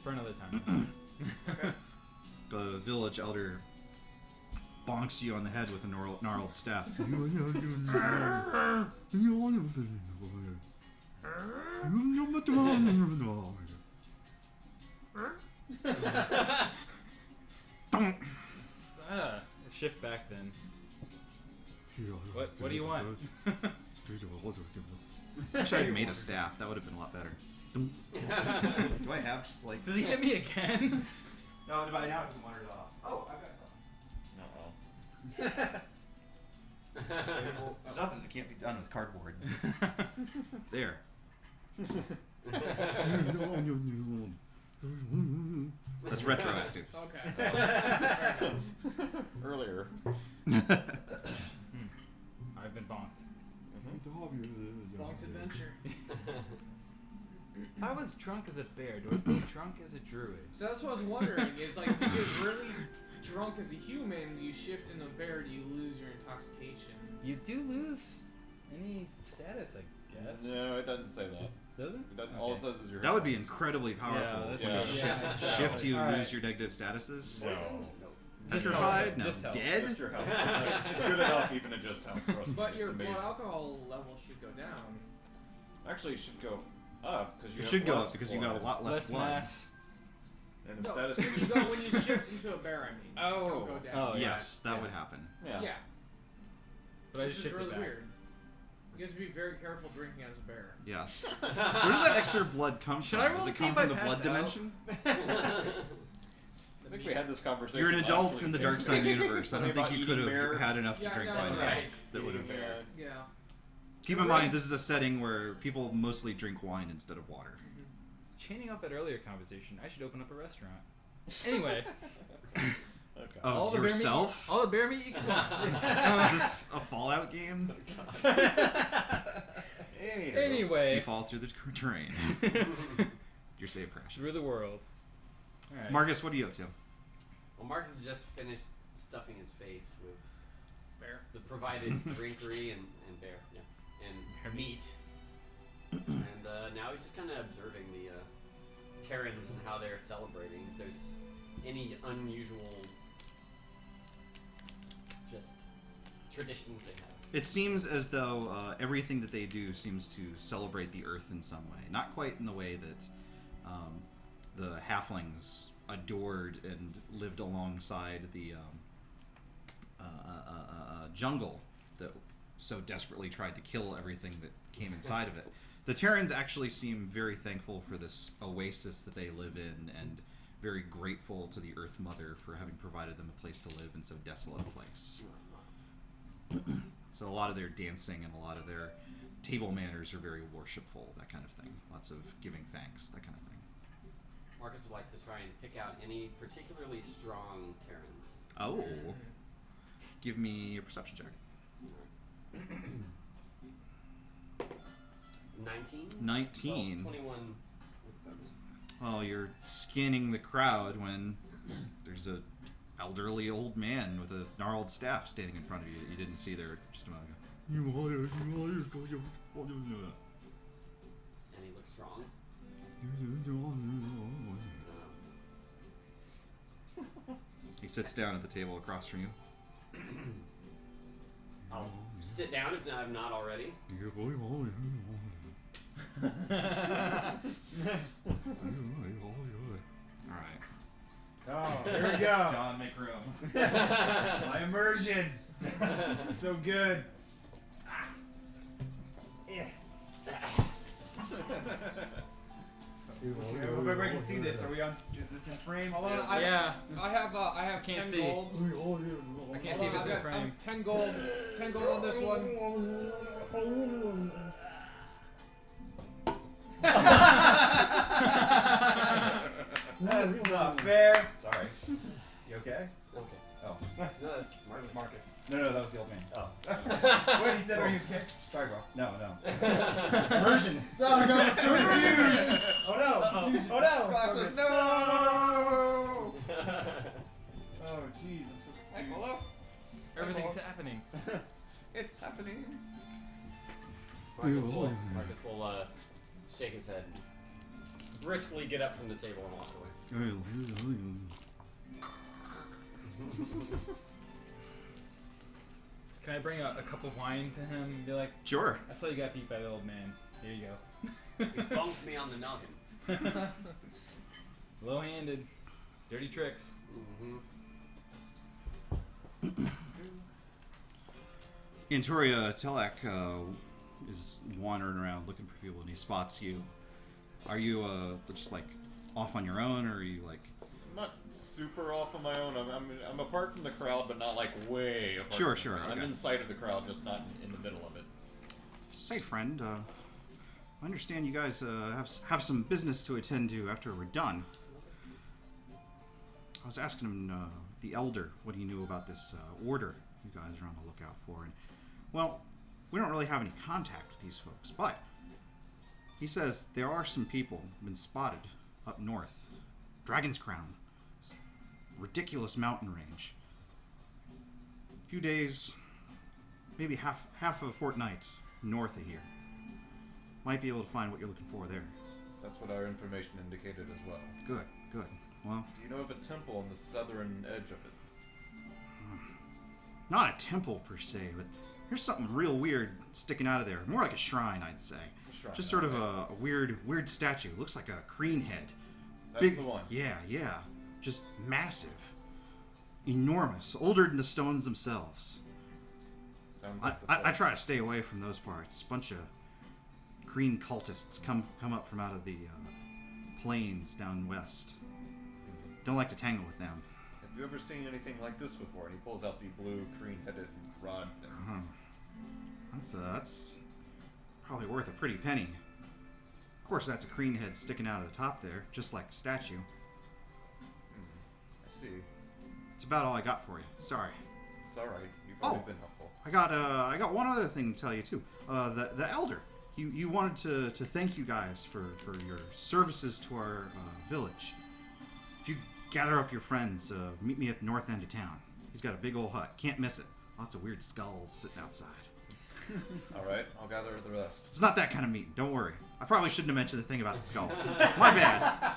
For another time. The village elder bonks you on the head with a gnarled staff. Shift back then. What do you want? Wish I had made a staff. That would have been a lot better. Do I have just like... Does he hit me again? No, by now it doesn't wander it off. Oh, I've got Nothing that can't be done with cardboard. There. That's retroactive. Okay. Earlier. I've been bonked. Bonk's adventure. If I was drunk as a bear, do I stay drunk as a druid? So that's what I was wondering. Is like, if you're really drunk as a human, you shift into a bear, do you lose your intoxication? You do lose any status, I guess. No, it doesn't say that. Does it? It doesn't, Okay. All it says is your. That would be hit points. incredibly powerful. Yeah, that's to true. shift you, Alright. lose your negative statuses. No. Just Petrified? health. No. Just health. Dead? Just your health. It's good enough even to just health. Trust me. But your It's blood amazing. alcohol level should go down. Actually, it should go up because you It have should go less up because you got a blood. lot less blood. mass. And No, instead when you go when you shift into a bear, I mean. Oh. Don't go down. Oh, yeah. Yes, that would happen. Yeah. Yeah. But I Which just is shifted really back. weird. You guys be very careful drinking as a bear. Yes. Where does that extra blood come Should from? I roll Does to it see come if from I the blood passed out? dimension? I think we had this conversation. You're an last adult week. in the Dark Side universe. I don't Something think you about could eating have bear. had enough to Yeah, drink no, by that's now. right. That would have. Eating bear. Yeah. Keep in mind, this is a setting where people mostly drink wine instead of water. Chaining off that earlier conversation, I should open up a restaurant. Anyway, Okay. Of the bear meat, yourself? all the bear meat you can want. Is this a Fallout game? You Anyway, fall through the terrain. Your save crashes. through the world. All right. Marcus, what are you up to? Well, Marcus has just finished stuffing his face with Bear. the provided drinkery and bear, yeah, and meat. And now he's just kind of observing the Pterrans and how they're celebrating. If there's any unusual, just traditions they have. It seems as though everything that they do seems to celebrate the earth in some way. Not quite in the way that the halflings adored and lived alongside the jungle that so desperately tried to kill everything that came inside of it. The Pterrans actually seem very thankful for this oasis that they live in and very grateful to the Earth Mother for having provided them a place to live in so desolate a place. So a lot of their dancing and a lot of their table manners are very worshipful, that kind of thing. Lots of giving thanks, that kind of thing. Marcus would like to try and pick out any particularly strong Pterrans. Oh. Give me a perception check. 19? 19. Well, 21 with bonus. Well, you're scanning the crowd when there's a elderly old man with a gnarled staff standing in front of you that you didn't see there just a moment ago. And he looks strong. He sits down at the table across from you. I'll sit down if I'm not already. Alright. Oh, there we go. John, make room. My immersion. It's so good. Yeah. Okay, I hope everybody can see this. Are we on? Is this in frame? Hold on, Yeah. I have Can't 10 see. gold. I can't see if it's in frame. 10 gold. 10 gold on this one. That's not fair. Sorry. You okay? Okay. Oh. No, that's Marcus. Marcus. No, that was the old man. Oh. Wait, he said, "Are you okay?" Sorry, bro. No. Immersion. Oh my god, I'm so confused. Oh no. Oh no. Glasses, Okay. no! Oh jeez, I'm so Hey, confused. hello? Everything's happening. It's happening. Marcus will shake his head, briskly get up from the table and walk away. Can I bring a cup of wine to him and be like, Sure. I saw you got beat by the old man. Here you He bumped me on the noggin. go. Low-handed. Dirty tricks. Mm-hmm. In Toria, Ptellac is wandering around looking for people, and he spots you. Are you just like off on your own, or are you like not super off on my own. I'm apart from the crowd, but not like way apart. Sure, from sure, the crowd. I'm okay. inside of the crowd, just not in the middle of it. Say, friend, I understand you guys have some business to attend to after we're done. I was asking him, the elder, what he knew about this order you guys are on the lookout for, and well, we don't really have any contact with these folks, but he says there are some people been spotted up north. Dragon's Crown. This ridiculous mountain range. A few days, maybe half of a fortnight north of here. Might be able to find what you're looking for there. That's what our information indicated as well. Good, good. Well, Do you know of a temple on the southern edge of it? not a temple per se, but there's something real weird sticking out of there. More like a shrine, I'd say. A shrine, Just sort of okay. a weird statue. Looks like a crane head. That's the one. Yeah, yeah. Just massive. Enormous. Older than the stones themselves. Sounds like the I place. try to stay away from those parts. Bunch of green cultists come up from out of the plains down west. Don't like to tangle with them. Have you ever seen anything like this before? And he pulls out the blue, green-headed rod thing. That's probably worth a pretty penny. Of course, that's a crane head sticking out of the top there, just like the statue. I see. It's about all I got for you. Sorry. It's all right. You've Oh. already been helpful. I got one other thing to tell you too. The elder. You wanted to thank you guys for your services to our village. If you gather up your friends, meet me at the north end of town. He's got a big old hut. Can't miss it. Lots of weird skulls sitting outside. All right, I'll gather the rest. It's not that kind of meeting. Don't worry. I probably shouldn't have mentioned the thing about the skulls. My bad.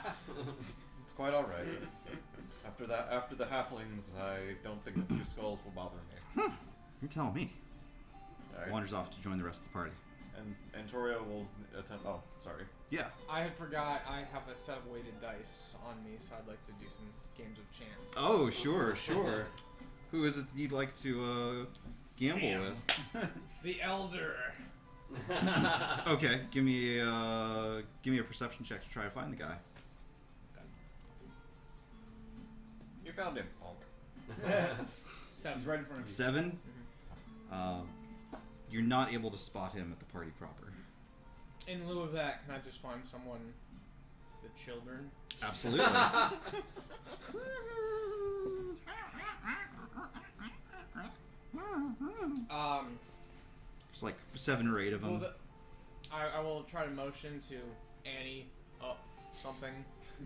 It's quite all right. After the halflings, I don't think a few skulls will bother me. You're telling me. All right. Wanders off to join the rest of the party. And Torio will attempt. Oh, sorry. Yeah. I had forgot I have a set of weighted dice on me, so I'd like to do some games of chance. Oh, sure. Who is it that you'd like to gamble with? The Elder. Okay, give me a perception check to try to find the guy. You found him, punk. 7. He's right in front of you. 7. You're not able to spot him at the party proper. In lieu of that, can I just find someone, the children? Absolutely. There's like 7 or 8 of them. I will try to motion to Annie up something.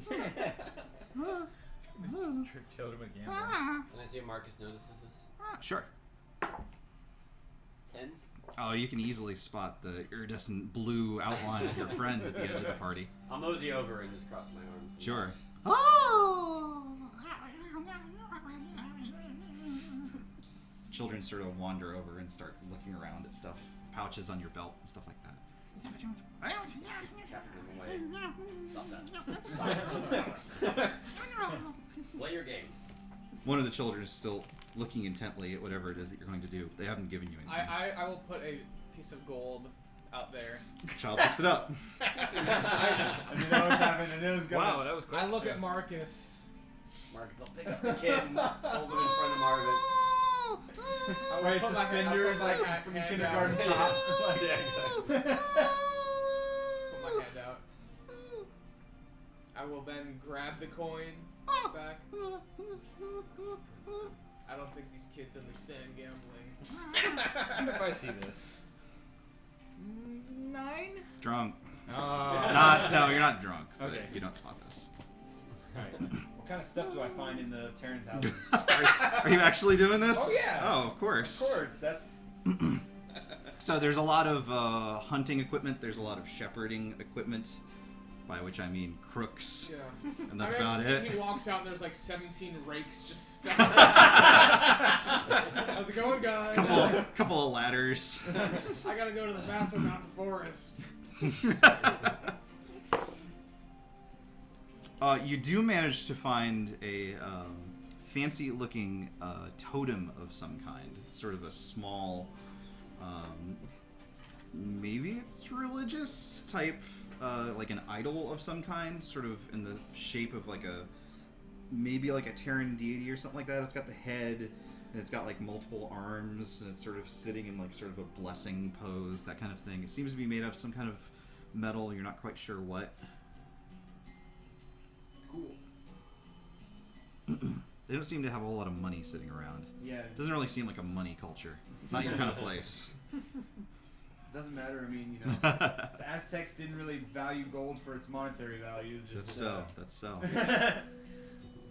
Trick children again. Can I see if Marcus notices this? Sure. 10? Oh, you can easily spot the iridescent blue outline of your friend at the edge of the party. I'll mosey over and just cross my arms. Sure. Children sort of wander over and start looking around at stuff, pouches on your belt and stuff like that. Tapping them away. Stop that. Play your games. One of the children is still looking intently at whatever it is that you're going to do. They haven't given you anything. I will put a piece of gold out there. The child picks it up. I knew that was happening. I knew it was going. Wow, that was quick. I look at Marcus. Marcus will pick up the kid and hold him in front of Marvin. I will Right, put my hand- I'll suspenders put my like hand from down. kindergarten Yeah. pop. Yeah, exactly. Put my hand out. I will then grab the coin back. I don't think these kids understand gambling. If I see this. 9? Drunk. Oh. No, you're not drunk. But Okay. You don't spot this. What kind of stuff do I find in the Pterran's houses? Are you actually doing this? Oh, yeah. Oh, of course. Of course, that's. So there's a lot of hunting equipment. There's a lot of shepherding equipment, by which I mean crooks, Yeah. and that's I about imagine it. He walks out and there's like 17 rakes just stacked. How's it going, guys? Couple of ladders. I gotta go to the bathroom out in the forest. You do manage to find a fancy-looking totem of some kind. It's sort of a small, maybe it's religious type, like an idol of some kind, sort of in the shape of like a maybe like a Pterran deity or something like that. It's got the head, and it's got like multiple arms, and it's sort of sitting in like sort of a blessing pose, that kind of thing. It seems to be made of some kind of metal. You're not quite sure what. Cool. They don't seem to have a whole lot of money sitting around. Yeah. It doesn't really seem like a money culture. Not your kind of place. Doesn't matter. I mean, you know, the Aztecs didn't really value gold for its monetary value. Just That's so. But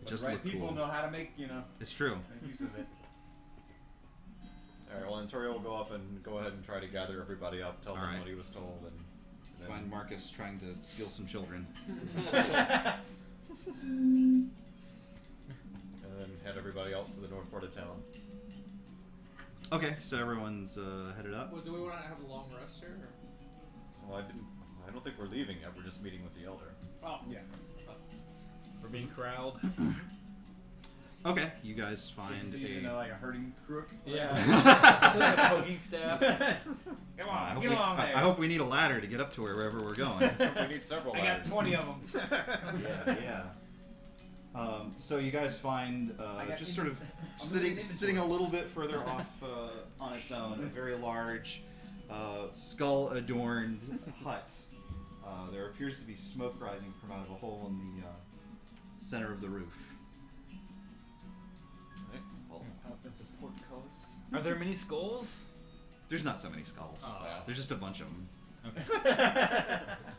Just the right look people cool. know how to make, you know, It's true. make use of it. Alright, well, Antorio will go up and go ahead and try to gather everybody up, tell them Alright. what he was told, and then Find Marcus trying to steal some children. and then head everybody out to the north part of town. Okay, so everyone's headed up. Well, do we want to have a long rest here? Or? Well, I don't think we're leaving yet. We're just meeting with the elder. Oh, Yeah. We're being corralled. Okay, you guys find He's using like a herding crook. Yeah. A poking staff. Come I on, hope get we- along there. I hope we need a ladder to get up to wherever we're going. We need several I got ladders. 20 of them. Yeah. So you guys find I got just sort of I'm sitting moving sitting a inventory. little bit further off on its own, a very large skull-adorned hut. There appears to be smoke rising from out of a hole in the center of the roof. Right, well, Are there many skulls? There's not so many skulls. Oh. There's just a bunch of them, Okay.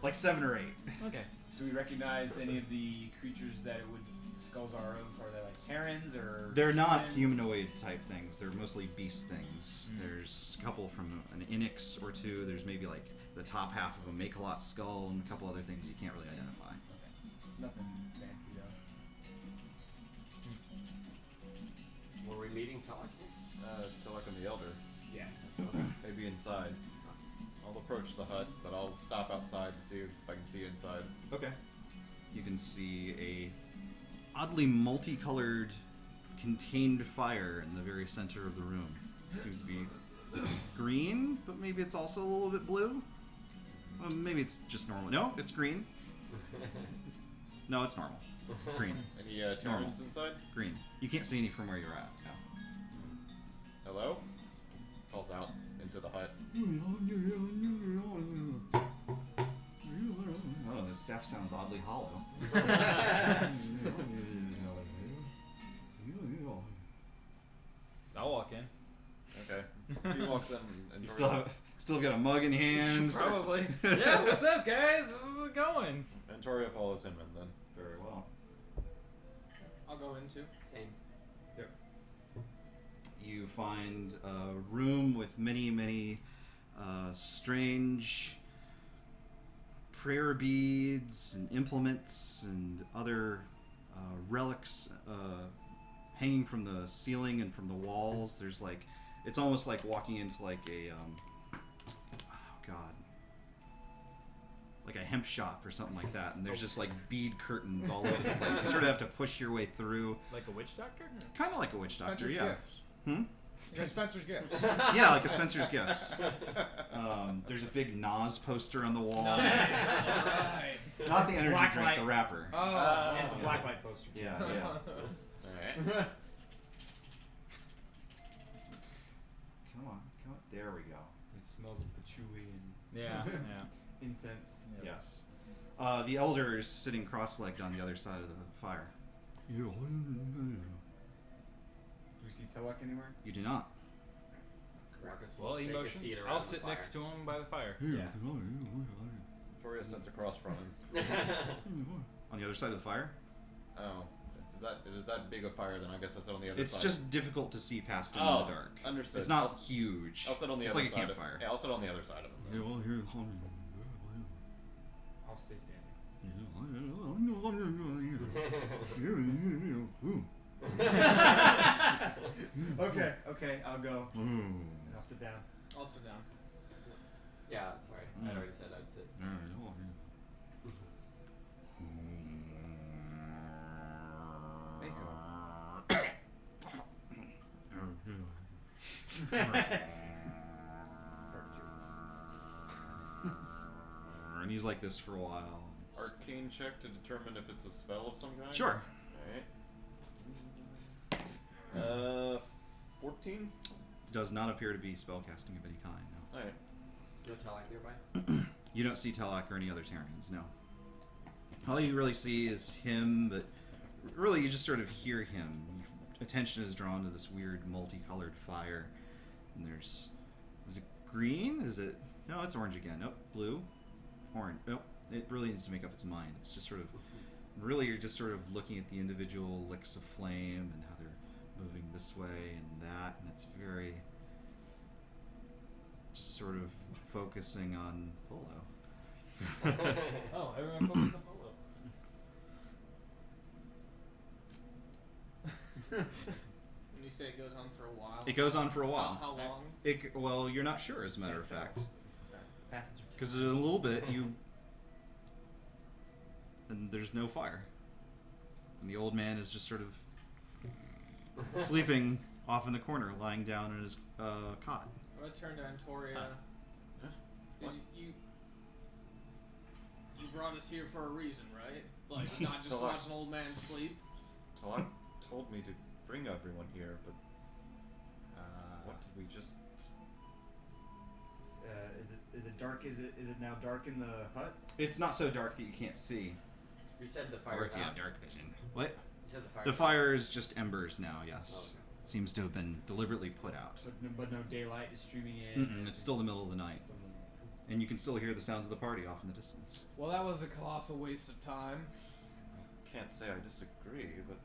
like 7 or 8. Okay. Do we recognize any of the creatures that it would the skulls are of? Are they like Pterrans or? They're not humans? humanoid type things. They're mostly beast things. Mm. There's a couple from an Inyx or two. There's maybe like the top half of a Make-a-Lot skull and a couple other things you can't really identify. Nothing fancy though. Were we meeting Ptellac? Ptellac and the elder. Yeah. Maybe inside. I'll approach the hut, but I'll stop outside to see if I can see inside. Okay. You can see a oddly multicolored contained fire in the very center of the room. It seems to be green, but maybe it's also a little bit blue. Maybe it's just normal. No, it's green. No, it's normal. Green. Any Normal. Terrans inside? Green. You can't see any from where you're at. No. Hello? Calls out into the hut. Oh, that staff sounds oddly hollow. I'll walk in. Okay. He walks in and You still got a mug in hand. Probably. Yeah, what's up, guys? How's it going? Antorio follows him in then. Very well. I'll go in too. Same. You find a room with many strange prayer beads and implements and other relics hanging from the ceiling and from the walls. There's like, it's almost like walking into like a, like a hemp shop or something like that. And there's just like bead curtains all over the place. You sort of have to push your way through. Like a witch doctor? Kind of like a witch doctor, Spencer's yeah. Gifts. Hmm? Yeah, Spencer's Gift. Yeah, like a Spencer's Gifts. There's a big Nas poster on the wall. Alright. Not the energy Black drink, light. the wrapper. Oh. And it's a blacklight poster. Yeah, yeah. Alright. Come on. There we go. It smells of patchouli and Yeah, yeah. incense. Yes. The elder is sitting cross-legged on the other side of the fire. Do we see Ptellac anywhere? You do not. Marcus Well, will take a emotions. seat around I'll the sit fire. next to him by the fire. Yeah. Antorio sits across from him. On the other side of the fire? Oh. Is that big a fire then? I guess I sit on the other It's side. just difficult to see past him Oh, in the dark. understood. It's not I'll- huge. I'll sit on the it's other like a side. campfire. Yeah, I'll sit on the other side of him. then. I'll stay standing. Okay, I'll go. And I'll sit down. I'll sit down. Yeah, sorry. I'd already said I'd sit. And he's like this for a while. It's- Arcane check to determine if it's a spell of some kind? Sure. Alright. 14? Does not appear to be spellcasting of any kind, no. Alright. No Ptellac nearby? You don't see Ptellac or any other Pterrans, no. All you really see is him, but really you just sort of hear him. Attention is drawn to this weird multicolored fire. And there's... Is it green? Is it... No, it's orange again. Nope, blue. Orange. Nope. It really needs to make up its mind. It's just sort of... Really, you're just sort of looking at the individual licks of flame and how they're moving this way and that, and it's very... Just sort of focusing on Polo. Oh, everyone focus on Polo. When you say it goes on for a while. It goes on for a while. How long? Well, you're not sure, as a matter of fact. Passage. Because in a little bit, you... And there's no fire. And the old man is just sort of sleeping off in the corner, lying down in his cot. I'm gonna turn to Antoria. Did you brought us here for a reason, right? Like, not just watch an old man sleep? Ptellac told me to bring everyone here, but what did we just... Is it dark? Is it now dark in the hut? It's not so dark that you can't see. You said the Or fire's if you have out. dark vision. What? You said the fire. The fire is just embers now, yes. Oh, okay. It seems to have been deliberately put out. But no daylight is streaming in. It's still the middle of the night. And you can still hear the sounds of the party off in the distance. Well, that was a colossal waste of time. Can't say I disagree, but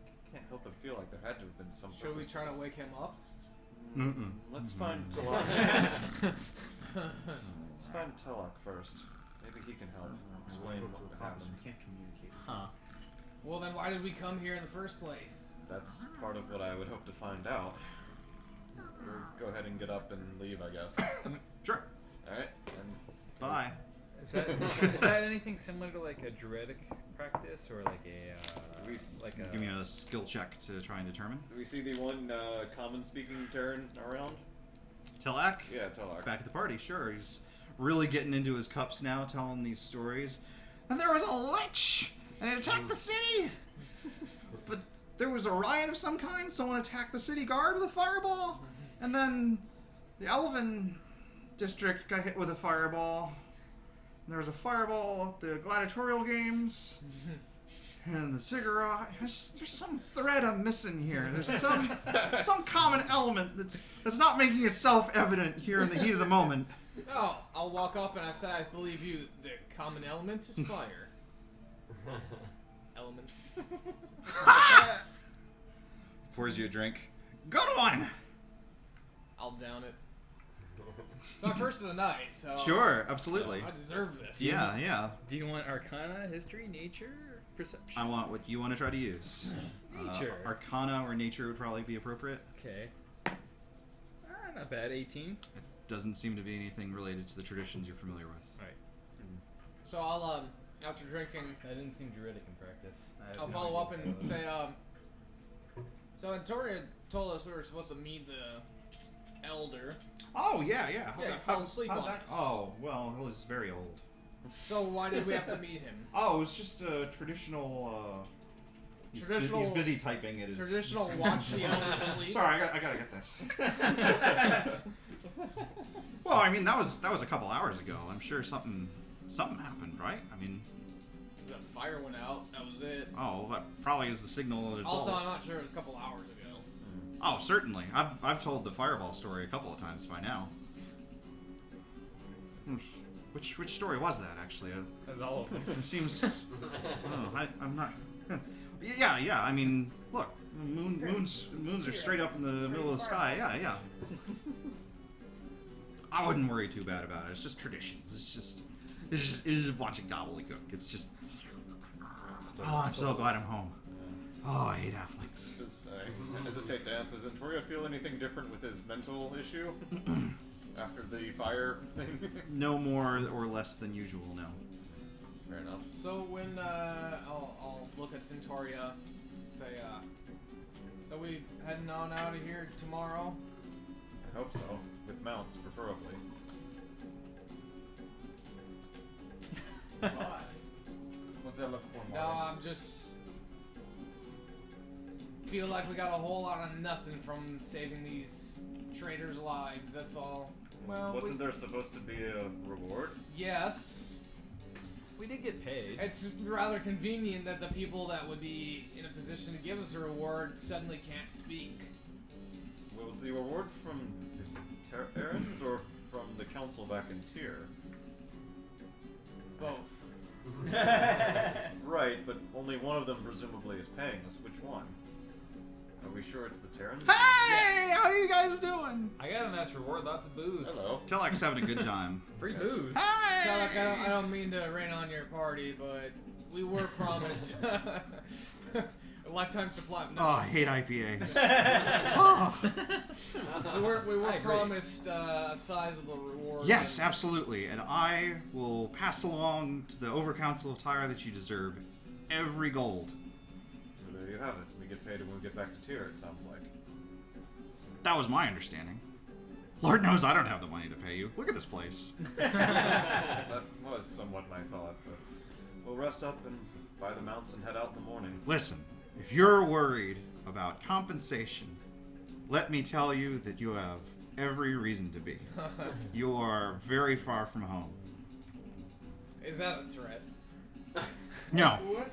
I can't help but feel like there had to have been some... Should we purpose try to this. wake him up? Let's find Ptellac. Let's find Ptellac first. Maybe he can help explain what happened. We can't communicate. Huh. Well, then why did we come here in the first place? That's part of what I would hope to find out. We'll go ahead and get up and leave, I guess. Sure. Alright, and Bye. Is that anything similar to like a druidic practice or like a Give me a skill check to try and determine. do we see the one common-speaking Pterran around? Ptellac? Yeah, Ptellac. Back at the party, sure. He's really getting into his cups now, telling these stories. And there was a lich! And it attacked the city! But there was a riot of some kind. Someone attacked the city guard with a fireball. And then the Elven district got hit with a fireball. And there was a fireball at the gladiatorial games. And the ziggurat. There's some thread I'm missing here. There's some common element that's not making itself evident here in the heat of the moment. Oh, I'll walk up and I say, I believe you. The common element is fire. Element. Pours you a drink. Good one! I'll down it. It's my first of the night, so... Sure, absolutely. I deserve this. Yeah, yeah. Do you want Arcana, History, Nature, or Perception? I want what you want to try to use. Nature. Arcana or Nature would probably be appropriate. Okay. Not bad. 18. It doesn't seem to be anything related to the traditions you're familiar with. All right. So I'll, after drinking, That didn't seem druidic in practice. I'll follow up and say, so Antoria told us we were supposed to meet the elder. Oh, yeah, yeah. Yeah, he fell asleep on us. Oh, well, he was very old. So why did we have to meet him? Oh, it was just a traditional, he's busy typing at his... Traditional watch the elder sleep. Sorry, I gotta get this. Well, I mean, that was a couple hours ago. I'm sure something happened, right? I mean... The fire went out. That was it. Oh, that probably is the signal that it's Also, all... I'm not sure it was a couple hours ago. Oh, certainly. I've told the fireball story a couple of times by now. Which story was that, actually? That's all of them. It seems... I'm not... Yeah, I mean, look. Moons are straight up in the middle of the sky. Yeah. I wouldn't worry too bad about it. It's just traditions. It's just watching gobbledygook. It's just... Oh, I'm so glad I'm home. Oh, I hate halflings. I hesitate to ask, does Antoria feel anything different with his mental issue? After the fire thing? No more or less than usual, no. Fair enough. So when I'll look at Tintoria, say, so we heading on out of here tomorrow? I hope so. With mounts, preferably. What's that look for, No, Marvin? I'm just feel like we got a whole lot of nothing from saving these traitors' lives, that's all. Well, Wasn't there supposed to be a reward? Yes. we did get paid. It's rather convenient that the people that would be in a position to give us a reward suddenly can't speak. Was the reward from the Pterrans or from the council back in Tyr? Both. Right, but only one of them presumably is paying us. Which one? Are we sure it's the Pterrans? Hey, how are you guys doing? I got a nice reward, lots of booze. Hello. Tellac's having a good time. Free booze. Hey! Ptellac, I don't mean to rain on your party, but we were promised a lifetime supply of Oh, I nuts. hate IPAs. Oh. We were I agree. promised a sizable reward. Yes, and- absolutely. And I will pass along to the Overcouncil of Tyre that you deserve every gold. Well, there you have it. We get paid when we get back to Tyr, it sounds like. That was my understanding. Lord knows I don't have the money to pay you. Look at this place. That was somewhat my thought, but we'll rest up and buy the mounts and head out in the morning. Listen, if you're worried about compensation, let me tell you that you have every reason to be. You are very far from home. Is that a threat? No, What?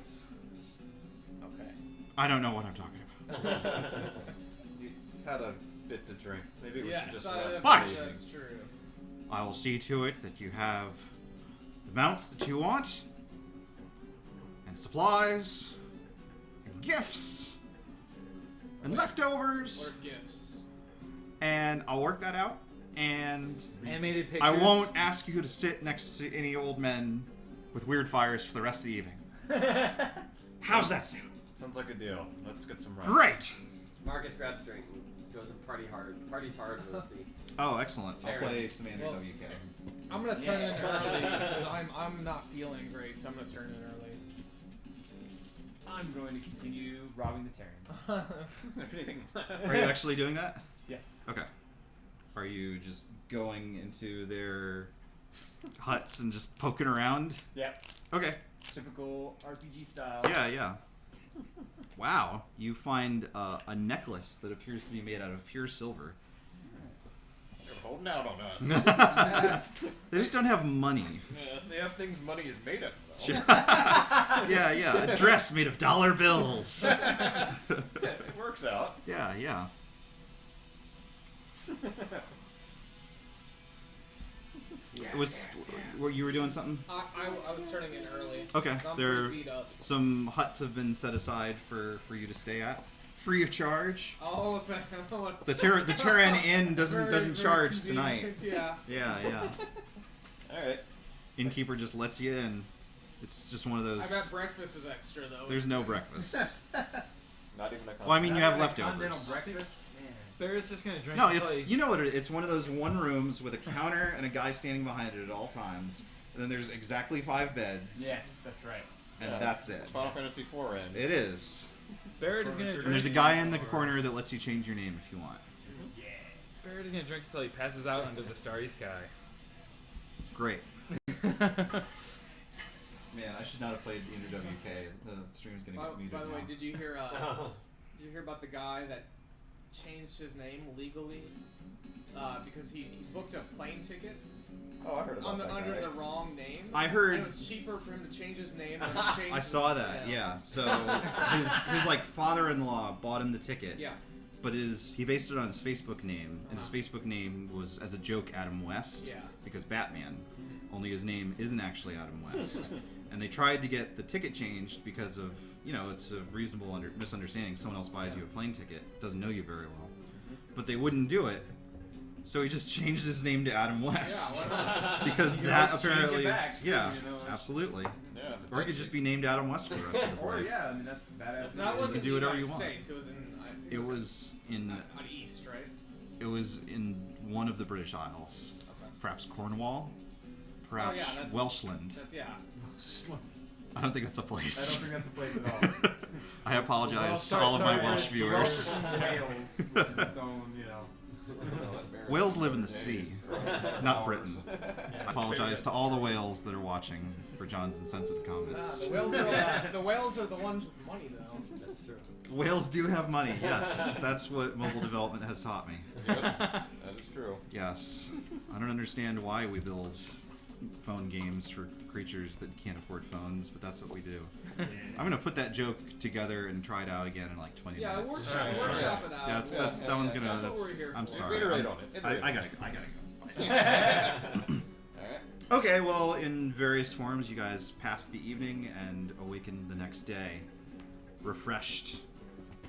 Okay. I don't know what I'm talking about. He's had a bit to drink. Maybe we should Yes, just I rest. But- for the that's evening. true. I will see to it that you have the mounts that you want, and supplies, and gifts, and leftovers, Or gifts. and I'll work that out. And Animated pictures. I won't ask you to sit next to any old men with weird fires for the rest of the evening. How's that sound? Sounds like a deal. Let's get some rest. Great! Marcus grabs a drink and goes and parties hard with the. Oh, excellent. I'll play Terrence. Commander Well- WK. I'm gonna turn in early because I'm not feeling great, so I'm gonna turn in early. I'm going to continue robbing the Terrans. Anything? Are you actually doing that? Yes. Okay. Are you just going into their huts and just poking around? Yep. Okay. Typical RPG style. Yeah, yeah. Wow. You find a necklace that appears to be made out of pure silver. They're holding out on us. They just don't have money. Yeah, they have things money is made of. Though. Yeah, yeah. A dress made of dollar bills. It works out. Yeah, yeah. It was. You were doing something? I was turning in early. Okay. I'm There. pretty beat up. Some huts have been set aside for you to stay at, free of charge. Oh, The Pterran Inn doesn't very charge convenient, tonight. Yeah. Yeah, yeah. All right. Innkeeper just lets you in. It's just one of I those. bet breakfast is extra though. There's no breakfast. Not even a. Well, I mean, you have Continental leftovers. breakfast? Man. Bear's just gonna drink No, until it's he- you know what it's one of those one rooms with a counter and a guy standing behind it at all times. And then there's exactly 5 beds. Yes, that's right. And Yeah, that's it's it. Final Fantasy IV end. It is. Barrett is gonna drink. And there's a guy in the corner that lets you change your name if you want. Yeah. Barrett is gonna drink until he passes out under the starry sky. Great. Man, I should not have played Inter WK. The stream's gonna get muted By the way, now. did you hear about the guy that changed his name legally because he booked a plane ticket Oh, I heard about that under guy. the wrong name? I heard- And it was cheaper for him to change his name. Than change I saw that, yeah. So his like father-in-law bought him the ticket. Yeah. But he based it on his Facebook name, and his Facebook name was as a joke Adam West. Yeah. Because Batman. Only his name isn't actually Adam West. And they tried to get the ticket changed because of, it's a reasonable misunderstanding. Someone else buys you a plane ticket, doesn't know you very well. But they wouldn't do it. So he just changed his name to Adam West. Yeah, why not? Because You can that always change it apparently, back, yeah, it's- absolutely. Yeah. Or he could just be named Adam West for the rest of his Or life. yeah, I mean that's badass. That wasn't do the whatever United you want. States. It was in. I think It was in out east, right? it was in one of the British Isles, perhaps Cornwall, perhaps yeah, that's- Welshland. That's yeah. I don't think that's a I place. don't think that's a place at all. I apologize Well, to all of my sorry, Welsh guys. viewers. Wales, which is its own, Whales live in the sea, not Britain. I apologize to all the whales that are watching for John's insensitive comments. The whales are the ones with money, though. That's true. Whales do have money, yes. That's what mobile development has taught me. Yes, that is true. Yes. I don't understand why we build phone games for creatures that can't afford phones, but that's what we do. I'm gonna put that joke together and try it out again in like 20 Yeah, minutes. workshop it out. That one's gonna. That's what we're here I'm for. sorry. Iterate on it. I gotta go. Alright. Okay, well, in various forms, you guys pass the evening and awaken the next day, refreshed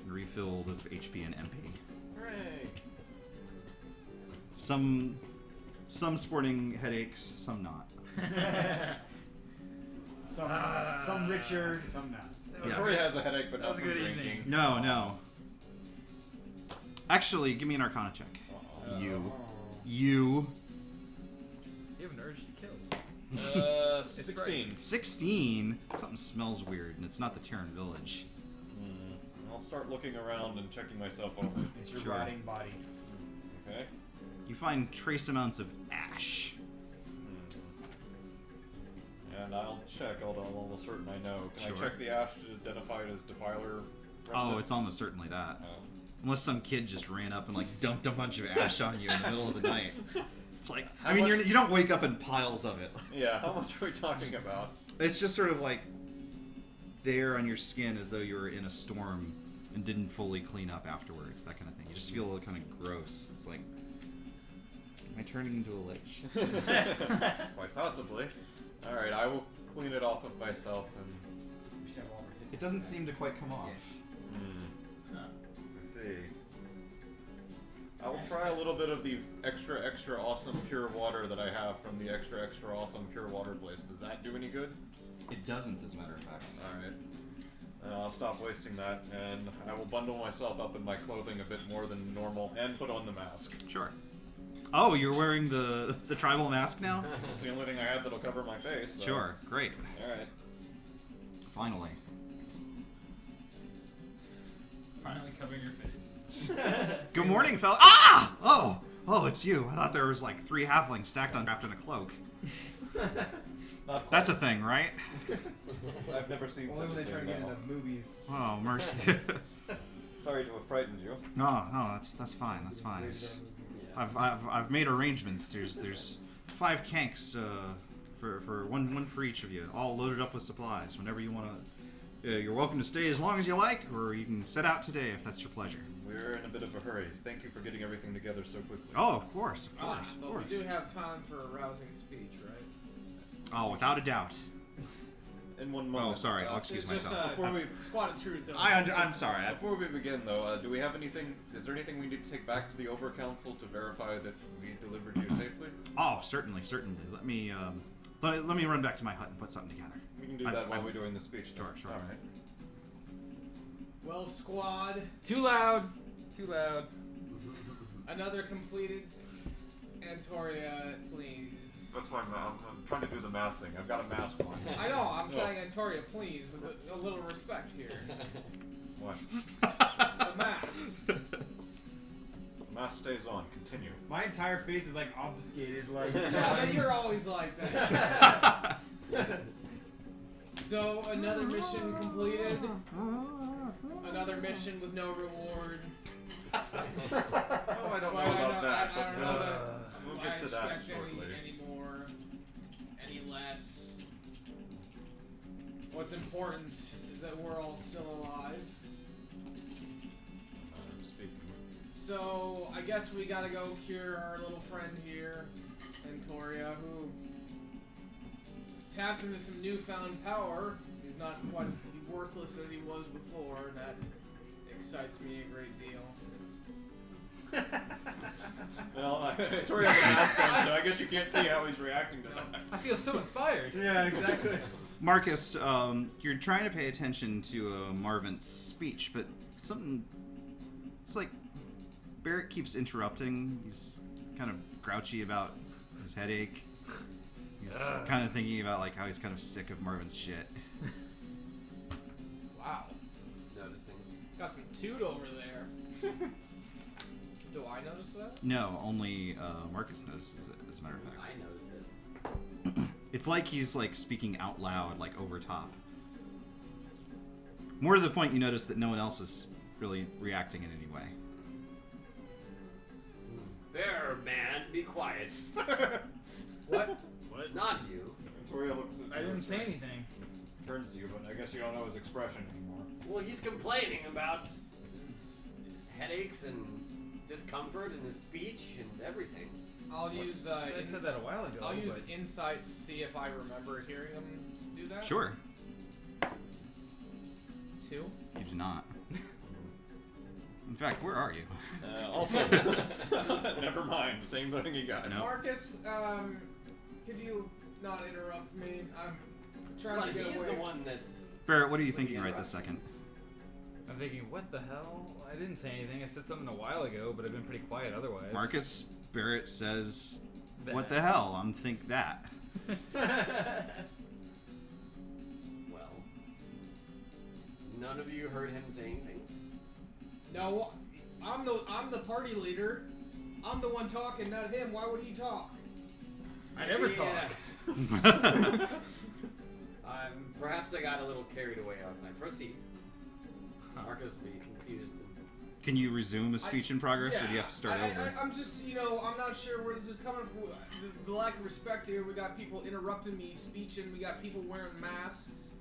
and refilled of HP and MP. Hooray. Some sporting headaches, some not. Some richer, some not. Yes. Tori has a headache, but That was not a from good drinking. evening. No. Actually, give me an Arcana check. You. You have an urge to kill. 16. 16? Something smells weird, and it's not the Pterran village. I'll start looking around and checking myself over. It's your Sure. rotting body. Okay. You find trace amounts of ash. And I'll check, although I'm almost certain I know. Can Sure. I check the ash to identify it as Defiler? Oh, remnant? it's almost certainly that. Oh. Unless some kid just ran up and like dumped a bunch of ash on you in the middle of the night. It's like, I mean, you don't wake up in piles of it. Yeah, how much are we talking about? It's just sort of like there on your skin as though you were in a storm and didn't fully clean up afterwards, that kind of thing. You just feel kind of gross. It's like, am I turning into a lich? Quite possibly. Alright, I will clean it off of myself and... We should have all our It doesn't seem to quite come off. Let's see. I will try a little bit of the extra awesome pure water that I have from the extra awesome pure water place. Does that do any good? It doesn't, as a matter of fact. Alright. I'll stop wasting that, and I will bundle myself up in my clothing a bit more than normal, and put on the mask. Sure. Oh, you're wearing the tribal mask now? It's the only thing I have that'll cover my face. So. Sure, great. Alright. Finally. Finally covering your face. Good morning, fella. Ah! Oh, it's you. I thought there was like 3 halflings stacked on wrapped in a cloak. Not quite. That's a thing, right? I've never seen Only such when a they try to thing. get No. into movies. Oh, mercy. Sorry to have frightened you. No, that's fine. That's fine. I've made arrangements. There's 5 kanks for one for each of you, all loaded up with supplies. Whenever you want to, you're welcome to stay as long as you like, or you can set out today if that's your pleasure. We're in a bit of a hurry. Thank you for getting everything together so quickly. Oh, of course. But we do have time for a rousing speech, right? Oh, without a doubt. In one moment. Oh, sorry. I'll excuse It's just myself. Before we squad of truth. Though. I'm sorry. Before we begin, though, do we have anything? Is there anything we need to take back to the Over Council to verify that we delivered you safely? Oh, certainly. Let me run back to my hut and put something together. We can do that while we're doing the speech. then. Sure. All right. Well, squad, Too loud. another completed. Antoria, please. That's fine. I'm trying to do the mask thing. I've got a mask on. I know. I'm Oh. saying Antoria, please. A little respect here. What? The mask. The mask stays on. Continue. My entire face is like obfuscated, like. Yeah, but you're always like that. So another mission completed. Another mission with no reward. Oh, I don't know Well, about that. I don't know that. We'll I get to that expect shortly. any more, any less. What's important is that we're all still alive. I'm speaking. So I guess we gotta go cure our little friend here, Antoria, who tapped into some newfound power. He's not quite as worthless as he was before. That excites me a great deal. Well, Tori has a mask on, so I guess you can't see how he's reacting to that. I feel so inspired. Yeah, exactly. Marcus, you're trying to pay attention to Marvin's speech, but something. It's like Barrett keeps interrupting. He's kind of grouchy about his headache. He's kind of thinking about like how he's kind of sick of Marvin's shit. Wow, Noticing. got some toot over there. Do I notice that? No, only Marcus notices it, as a matter of fact. I noticed it. It's like he's like speaking out loud, like over top. More to the point, you notice that no one else is really reacting in any way. There, man, be quiet. What? What? Not you. Victoria looks at I didn't say anything. Turns to you, but I guess you don't know his expression anymore. Well, he's complaining about his headaches and discomfort and his speech and everything. I'll use. I said that a while ago. I'll use but insight to see if I remember hearing him do that. Sure, 2. you do not. In fact, where are you? Also, never mind. Same thing you got. No. Marcus, could you not interrupt me? I'm trying But to get he's away. the one that's. Barrett, what are you thinking right this second? I'm thinking, what the hell? I didn't say anything. I said something a while ago, but I've been pretty quiet otherwise. Marcus, Barrett says, That. what the hell? I'm think that. Well, none of you heard him saying things. No, I'm the party leader. I'm the one talking, not him. Why would he talk? I never Yeah. talk. Perhaps I got a little carried away last night. Proceed. Marcus will be confused. Can you resume a speech in progress, or do you have to start over? I'm just, I'm not sure where this is coming from. The lack of respect here. We got people interrupting me speeching. We got people wearing masks.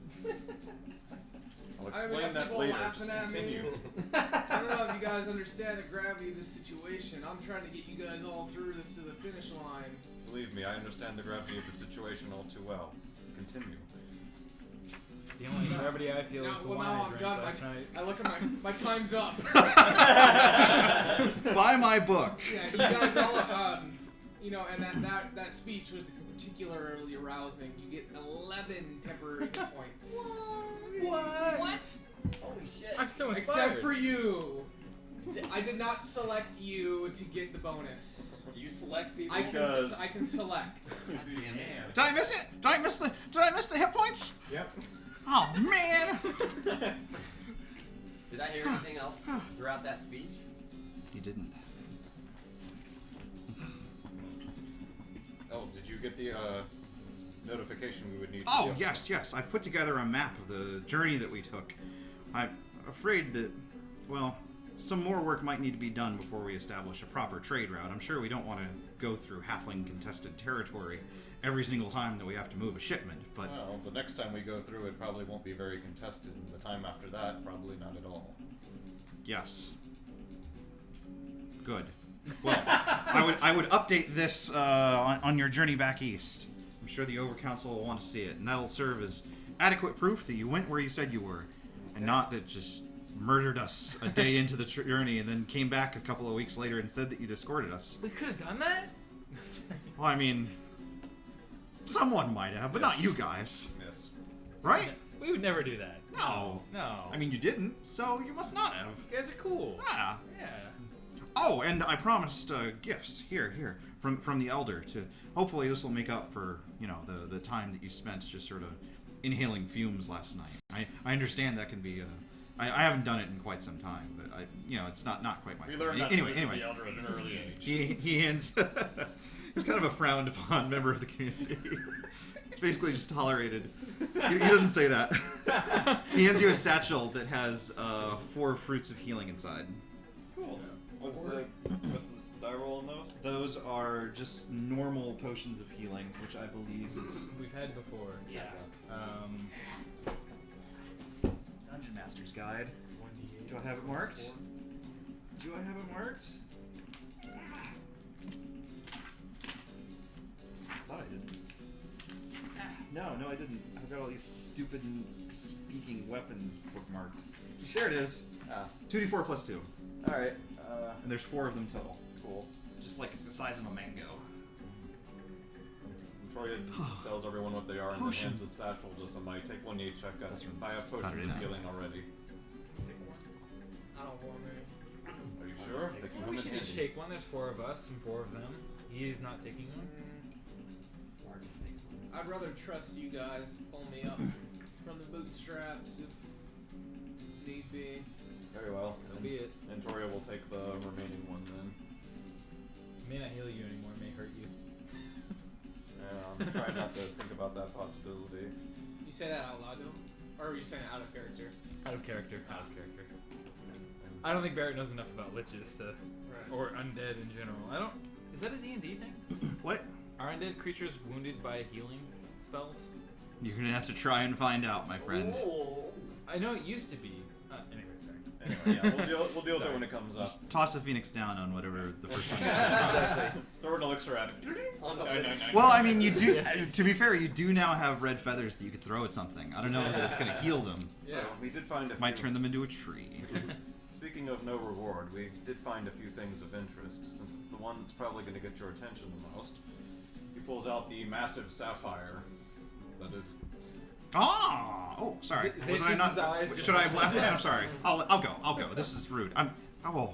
I'll I mean, explain that people later. laughing Just at me. continue. I don't know if you guys understand the gravity of this situation. I'm trying to get you guys all through this to the finish line. Believe me, I understand the gravity of the situation all too well. Continue. The only gravity I feel is the well, wine now I I'm drank done. last night. I look at my time's up. Buy my book. Yeah, you guys all, and that speech was particularly arousing. You get 11 temporary hit points. What? Holy shit. I'm so inspired. Except for you. I did not select you to get the bonus. You select people. I can select. God damn it. Did I miss it? Did I miss the hit points? Yep. Oh man! Did I hear anything else throughout that speech? You didn't. Oh, did you get the notification we would need? to Oh, give? yes. I've put together a map of the journey that we took. I'm afraid that, well, some more work might need to be done before we establish a proper trade route. I'm sure we don't want to go through halfling contested territory every single time that we have to move a shipment, but... Well, the next time we go through it probably won't be very contested, and the time after that, probably not at all. Yes. Good. Well, I would update this on your journey back east. I'm sure the Overcouncil will want to see it, and that'll serve as adequate proof that you went where you said you were, and not that just murdered us a day into the journey and then came back a couple of weeks later and said that you'd escorted us. We could have done that? Well, I mean, someone might have, but not you guys, Yes. right? We would never do that. No. No. I mean, you didn't, so you must not have. you guys are cool. Yeah. Yeah. Oh, and I promised gifts here from the elder to hopefully this will make up for the time that you spent just sort of inhaling fumes last night. I understand that can be I haven't done it in quite some time, but it's not quite my We thing. learned that anyway. the elder at an early age. He hands. He's kind of a frowned upon member of the community. It's basically just tolerated. He doesn't say that. He hands you a satchel that has 4 fruits of healing inside. Cool. What's the die roll in those? Those are just normal potions of healing, which I believe is We've had before. yeah. Dungeon Master's Guide. Do I have it marked? Do I have it marked? I thought I did. No, I didn't. I've got all these stupid speaking weapons bookmarked. There it is. 2d4 plus 2. Alright. And there's 4 of them total. Cool. Just like the size of a mango. Victoria tells everyone what they are and then Potion. hands a satchel to somebody. Take one each. I've got That's from 5 potions Saturday of night. healing already. I don't want any. Are you sure? They can come We in should handy. each take one. There's 4 of us and 4 of them. He's not taking one. Marcus takes one. I'd rather trust you guys to pull me up from the bootstraps if need be. Very well. So be it. And Toria will take the remaining one then. It may not heal you anymore. It may hurt you. I'm trying not to think about that possibility. You say that out loud, though? Or are you saying it out of character? Out of character. Out of character. I don't think Barrett knows enough about liches to, or undead in general. I don't. Is that a D&D thing? What? Are undead creatures wounded by healing spells? You're gonna have to try and find out, my friend. I know it used to be. Anyway, sorry. Anyway, yeah, we'll deal with it when it comes up. Just toss a phoenix down on whatever the first one is. Exactly. Throw an elixir at it. Well, I mean, you do. To be fair, you do now have red feathers that you could throw at something. I don't know whether it's gonna heal them. So we did find a Might few. turn them into a tree. Speaking of no reward, we did find a few things of interest, since it's the one that's probably going to get your attention the most. He pulls out the massive sapphire. That is. Oh, sorry. Is it Was I not? his eyes just- Should I have left? I'm sorry. I'll go. This is rude. Oh.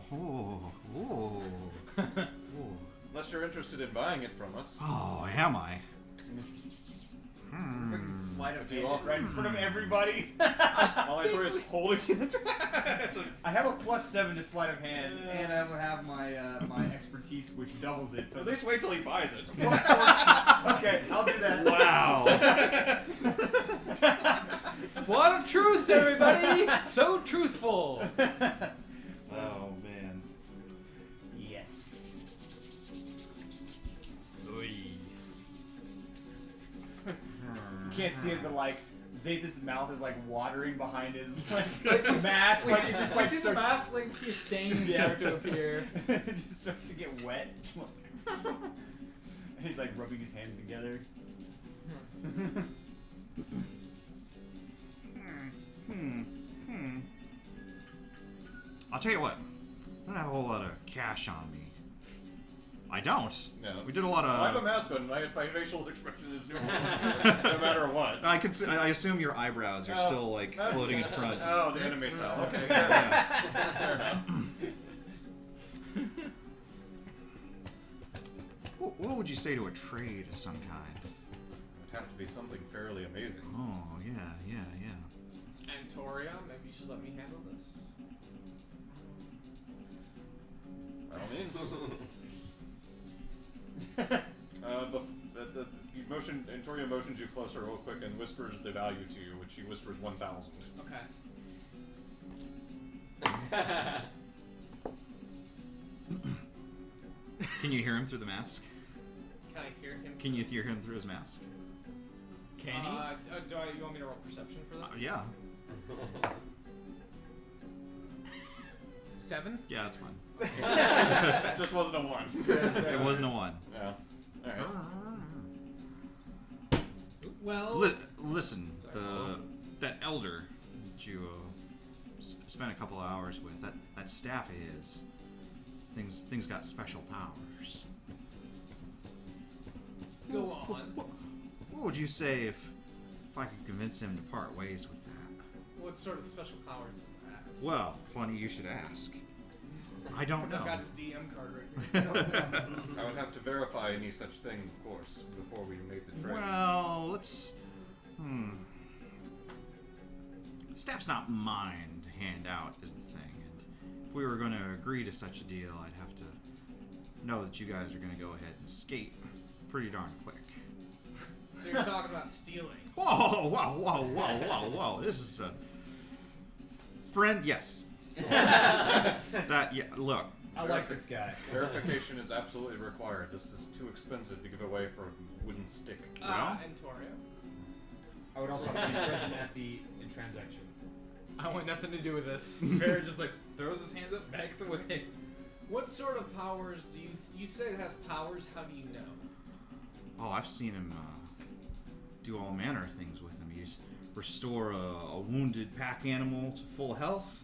Unless you're interested in buying it from us. Oh, am I? Freaking sleight of Do you hand offer- right in front of everybody. All I is holding it. I have a +7 to sleight of hand, and I also have my my expertise, which doubles it. So At least wait till he buys it. +14. Okay, I'll do that. Wow. Squad of truth, everybody! So truthful! Oh man. Yes. You can't see it, but like Zeta's mouth is like watering behind his mask. Like it just We like see the starts, mask, like, see a stain Yeah. start to appear. it just starts to get wet. And he's like rubbing his hands together. I'll tell you what. I don't have a whole lot of cash on me. I don't. Yes. We did a lot I have a of. mask on, and my facial expression is neutral, no matter what. I assume your eyebrows are still like floating in front. Oh, the anime style. Okay. Fair enough. What would you say to a trade of some kind? It'd have to be something fairly amazing. Oh, yeah. Antoria, maybe you should let me handle this. By all means. Antoria motions you closer real quick and whispers the value to you, which she whispers 1,000. Okay. Can you hear him through the mask? Can I hear him? Can you hear him through his mask? Can he? You want me to roll perception for that? Yeah. 7? Yeah, that's fine. It just wasn't a 1. It wasn't a 1. Yeah. Alright. Well, Listen, that elder that you spent a couple of hours with, that staff of his, things got special powers. go on. What would you say if I could convince him to part ways with that? What sort of special powers do you have? Well, funny you should ask. I don't know. I've got his DM card right here. I would have to verify any such thing, of course, before we made the trade. Well, let's. Staff's not mine to hand out, is the thing. And if we were going to agree to such a deal, I'd have to know that you guys are going to go ahead and skate pretty darn quick. So you're talking about stealing. Whoa. This is a. Friend, yes. Look. I like this guy. Verification is absolutely required. This is too expensive to give away for a wooden stick. Antoria. I would also have to be present at the transaction. I want nothing to do with this. Bear just like throws his hands up, backs away. What sort of powers do you say it has powers? How do you know? Oh, I've seen him do all manner of things with him. He's restore a wounded pack animal to full health.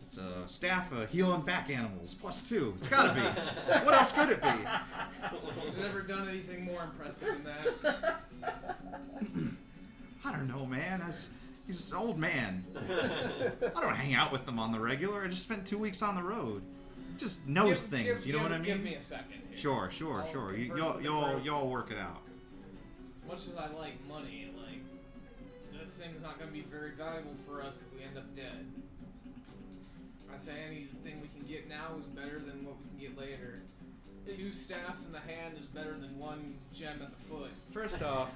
It's a staff of healing pack animals +2. It's gotta be. What else could it be? Has it ever done anything more impressive than that? I don't know, man. He's an old man. I don't hang out with him on the regular. I just spent 2 weeks on the road. He just knows things. You know what I mean? Give me a second here. Sure. I'll converse with the Y'all group. work it out. Much as I like money, like, this thing's not going to be very valuable for us if we end up dead. I say anything we can get now is better than what we can get later. 2 staffs in the hand is better than 1 gem at the foot. First off,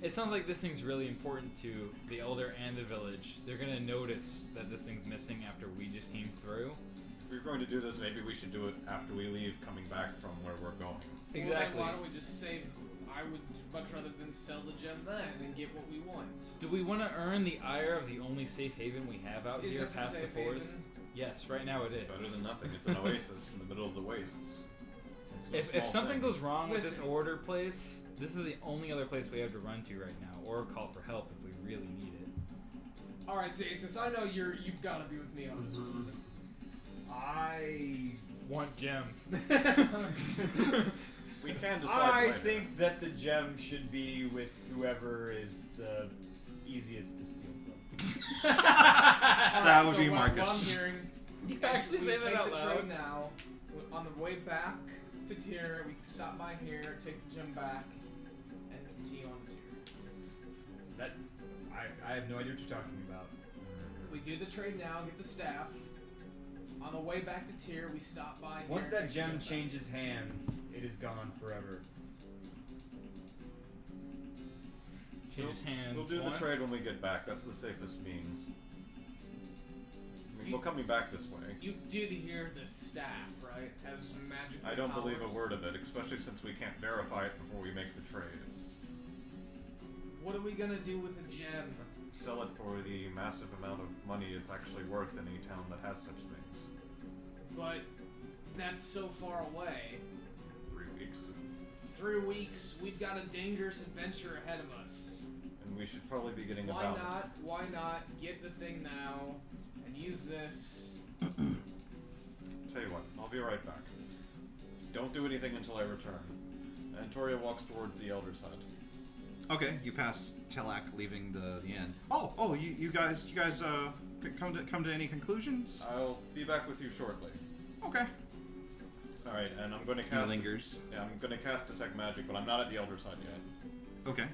it sounds like this thing's really important to the Elder and the village. They're gonna notice that this thing's missing after we just came through. If we're going to do this, maybe we should do it after we leave, coming back from where we're going. Exactly. Well, then why don't we just save? I would much rather than sell the gem then and get what we want. Do we want to earn the ire of the only safe haven we have out Is here this a past the safe forest? haven? Yes, right now it is. It's better than nothing. It's an oasis in the middle of the wastes. It's no If small something thing. goes wrong with this Listen. order place, this is the only other place we have to run to right now, or call for help if we really need it. All right, Zathis, I know you've got to be with me on this one. I Want gem. We can decide I later. think that the gem should be with whoever is the easiest to steal from. That would be what Marcus. I'm hearing, You actually we say that take out the loud? train now. On the way back to Tyr, we can stop by here, take the gem back, and continue on to Tyr. That I have no idea what you're talking about. We do the trade now, get the staff. On the way back to Tyr, we stop by here. Once and that take the gem back. changes hands, it is gone forever. Changes hands. We'll do the once. trade when we get back. That's the safest means. I mean, we're coming back this way. You did hear the staff, right? Has magical I don't believe a powers. word of it, especially since we can't verify it before we make the trade. What are we gonna do with a gem? Sell it for the massive amount of money it's actually worth in a town that has such things. But that's so far away. 3 weeks. 3 weeks, we've got a dangerous adventure ahead of us. And we should probably be getting Why about not? Why not get the thing now and use this? Tell you what, I'll be right back. Don't do anything until I return. And Toria walks towards the Elder's hut. Okay, you pass Ptellac leaving the inn. Oh, you guys come to any conclusions? I'll be back with you shortly. Okay. Alright, and I'm going to He cast... lingers. Yeah, I'm going to cast Detect Magic, but I'm not at the Elder's hut yet. Okay.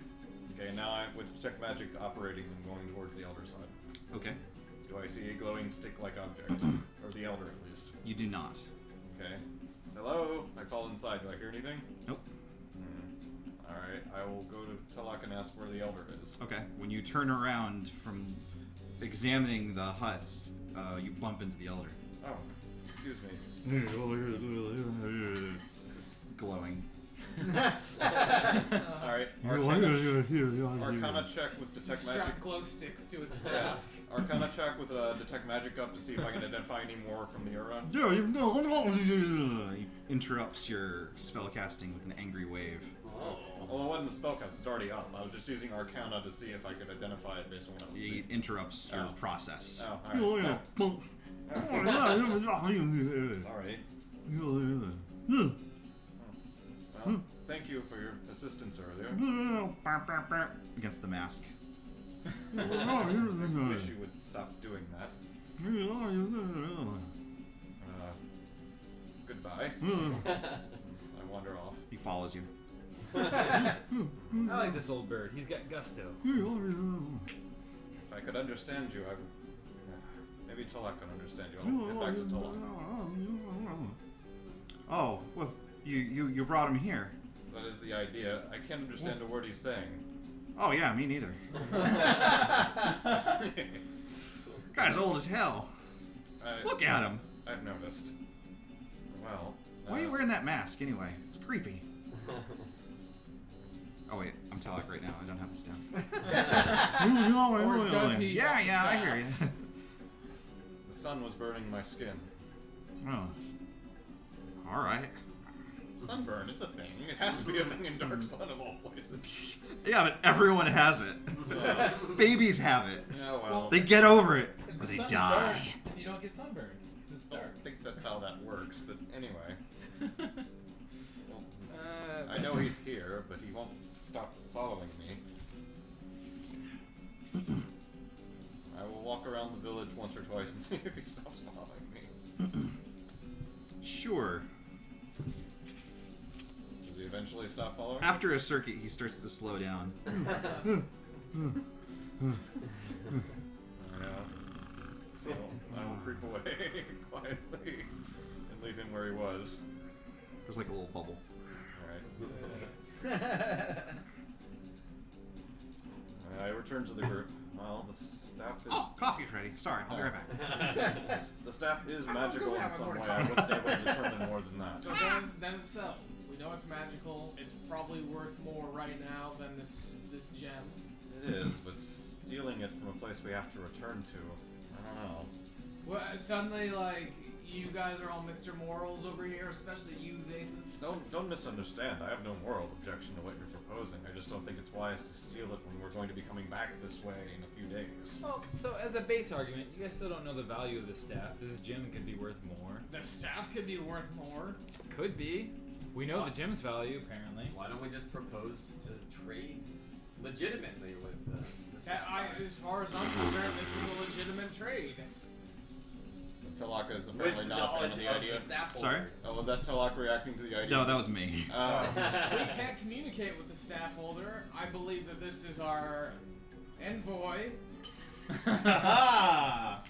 Okay, now with Detect Magic operating, I'm going towards the Elder's hut. Okay. Do I see a glowing stick-like object? Or the Elder, at least. You do not. Okay. Hello? I call inside. Do I hear anything? Nope. Alright, I will go to Ptellac and ask where the Elder is. Okay. When you turn around from examining the hut, you bump into the elder. Oh, excuse me. This is glowing. Alright, Arcana check with Detect Magic. Strap glow sticks to his Yeah. staff. Arcana check with Detect Magic up to see if I can identify any more from the aura. He interrupts your spellcasting with an angry wave. Oh. Well, it wasn't the spellcast, it's already up. I was just using Arcana to see if I could identify it based on what I was He seeing. interrupts your Oh. process. Oh, alright. Sorry. Well, thank you for your assistance earlier. Against the mask. Wish you would stop doing that. Goodbye. I wander off. He follows you. I like this old bird. He's got gusto. If I could understand you, I would... Maybe Ptellac could understand you. I'll get back to Ptellac. Oh, well, you brought him here. That is the idea. I can't understand a word he's saying. Oh yeah, me neither. Guy's old as hell. Look at him. I've noticed. Well... Why are you wearing that mask anyway? It's creepy. Oh wait, I'm Ptellac right now. I don't have the staff. Or does he Yeah, have the yeah, I staff? hear you. The sun was burning my skin. Oh. All right. Sunburn, it's a thing. It has to be a thing in Dark Sun of all places. Yeah, but everyone has it. Babies have it. Yeah, well... They get over it, If or the they sun's die. dark, you don't get sunburned because it's I dark. don't think that's how that works, but anyway. Well, Uh, I know he's here, but he won't stop following me. I will walk around the village once or twice and see if he stops following me. Sure. Does he eventually stop following me? After a circuit, he starts to slow down. Yeah. So I will creep away quietly and leave him where he was. There's like a little bubble. Alright. I return to the group. Well, the staff is... Oh, coffee is ready. Sorry, I'll be right back. The staff is I'm gonna magical go in have some a way. more I wasn't able to determine more than that. So then it's settled. We know it's magical. It's probably worth more right now than this gem. It is, but stealing it from a place we have to return to, I don't know. Well, suddenly, like, you guys are all Mr. Morals over here, especially you, Zathan. Don't misunderstand. I have no moral objection to what you're proposing. I just don't think it's wise to steal it when we're going to be coming back this way in a few days. Well, so as a base argument, you guys still don't know the value of the staff. This gem could be worth more. The staff could be worth more. Could be. We know the gem's value, apparently. Why don't we just propose to trade legitimately with the staff? As far as I'm concerned, this is a legitimate trade. Ptellac is apparently With not a fan of knowledge the of idea. the staff Sorry? holder. Oh, was that Ptellac reacting to the idea? No, that was me. We can't communicate with the staff holder. I believe that this is our envoy. Ah!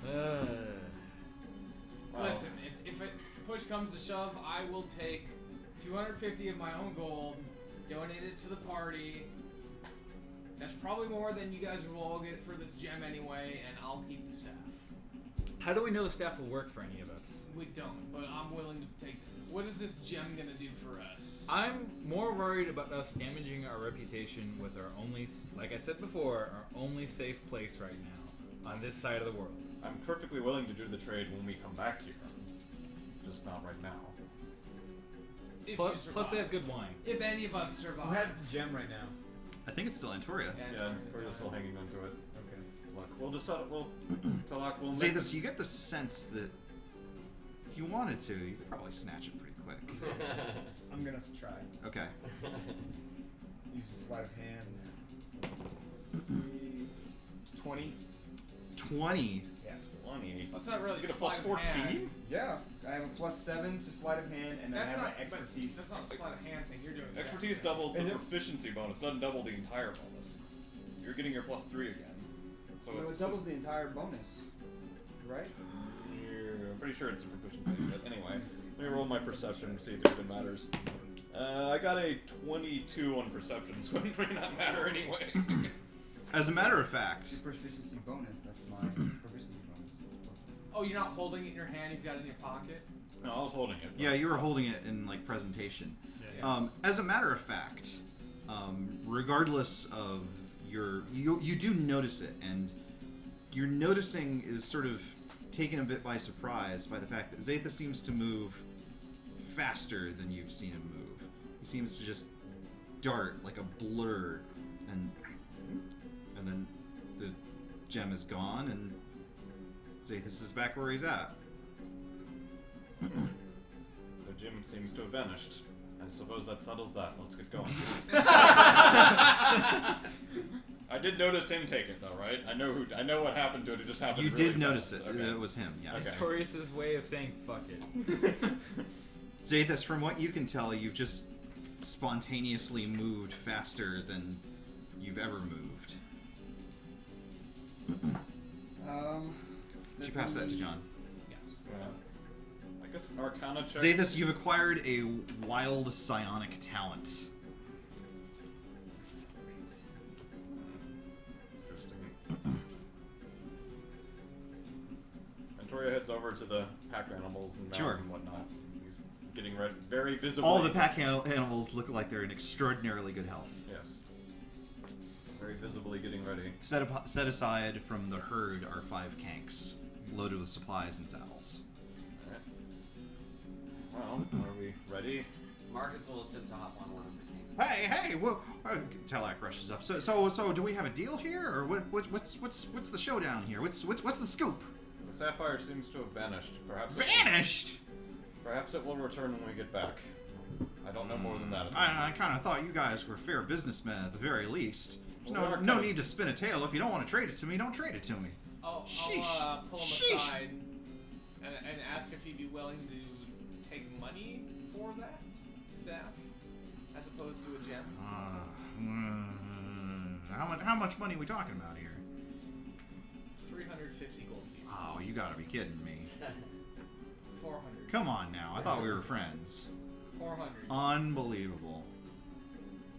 Listen, if push comes to shove, I will take 250 of my own gold, donate it to the party. That's probably more than you guys will all get for this gem anyway, and I'll keep the staff. How do we know the staff will work for any of us? We don't, but I'm willing to take. What is this gem gonna do for us? I'm more worried about us damaging our reputation with our only, like I said before, our only safe place right now on this side of the world. I'm perfectly willing to do the trade when we come back here. Just not right now. If you Plus, survive. they have good wine. If any of us survive. Who has the gem right now? I think it's still Antoria. Yeah, Toria's still hanging on to it. Okay. Look, we'll just Ptellac will make Zathis, you get the sense that if you wanted to, you could probably snatch it pretty quick. I'm gonna try. Okay. Use the sleight of hand. Let's see. 20. 20. Yeah. 20. That's not really You get a sleight plus of 14? hand. Yeah. I have a +7 to sleight of hand, and then That's I have not my expertise. That's not a sleight of hand thing. You're doing Expertise that. doubles the Is it? proficiency bonus, doesn't double the entire bonus. You're getting your +3 again. So No, it's it doubles the entire bonus, right? I'm pretty sure it's a proficiency, but anyway. Let me roll my perception and see if it even matters. I got a 22 on perception, so it may not matter anyway. As a matter of fact, Proficiency bonus. That's my proficiency bonus. Oh, you're not holding it in your hand. You've got it in your pocket. No, I was holding it. yeah, you were holding it in like presentation. Yeah. As a matter of fact, regardless of you do notice it, and your noticing is sort of taken a bit by surprise by the fact that Zathis seems to move faster than you've seen him move. He seems to just dart like a blur, and then the gem is gone, and Zathis is back where he's at. The gym seems to have vanished. I suppose that settles that. Let's get going. I did notice him take it, though, right? I know what happened to it. It just happened. You really did notice fast. it. Okay. It was him. Yes. Okay. Notorious's way of saying fuck it. Zathis, from what you can tell, you've just spontaneously moved faster than you've ever moved. Did you pass that to John? Yeah. I guess Arcana check. Zathis, you've acquired a wild psionic talent. Interesting. Antoria heads over to the pack animals and mounts Sure. and whatnot. He's getting ready, very visibly. All the pack animals look like they're in extraordinarily good health. Yes. Very visibly getting ready. Set aside from the herd are 5 kanks, loaded with supplies and saddles. Well, are we ready? Marcus will attempt to hop on one of the kings. Hey, well, Ptellac rushes up. So, do we have a deal here, or what's the showdown here? What's the scoop? The sapphire seems to have vanished. Vanished. Perhaps it will return when we get back. I don't know more than that. I kind of thought you guys were fair businessmen at the very least. There's Well, we are no kinda- need to spin a tale. If you don't want to trade it to me, don't trade it to me. I'll Sheesh. pull him Sheesh. aside and ask if he'd be willing to take money for that staff, as opposed to a gem. How much money are we talking about here? 350 gold pieces. Oh, you gotta be kidding me. 400. Come on now. I thought we were friends. 400. Unbelievable.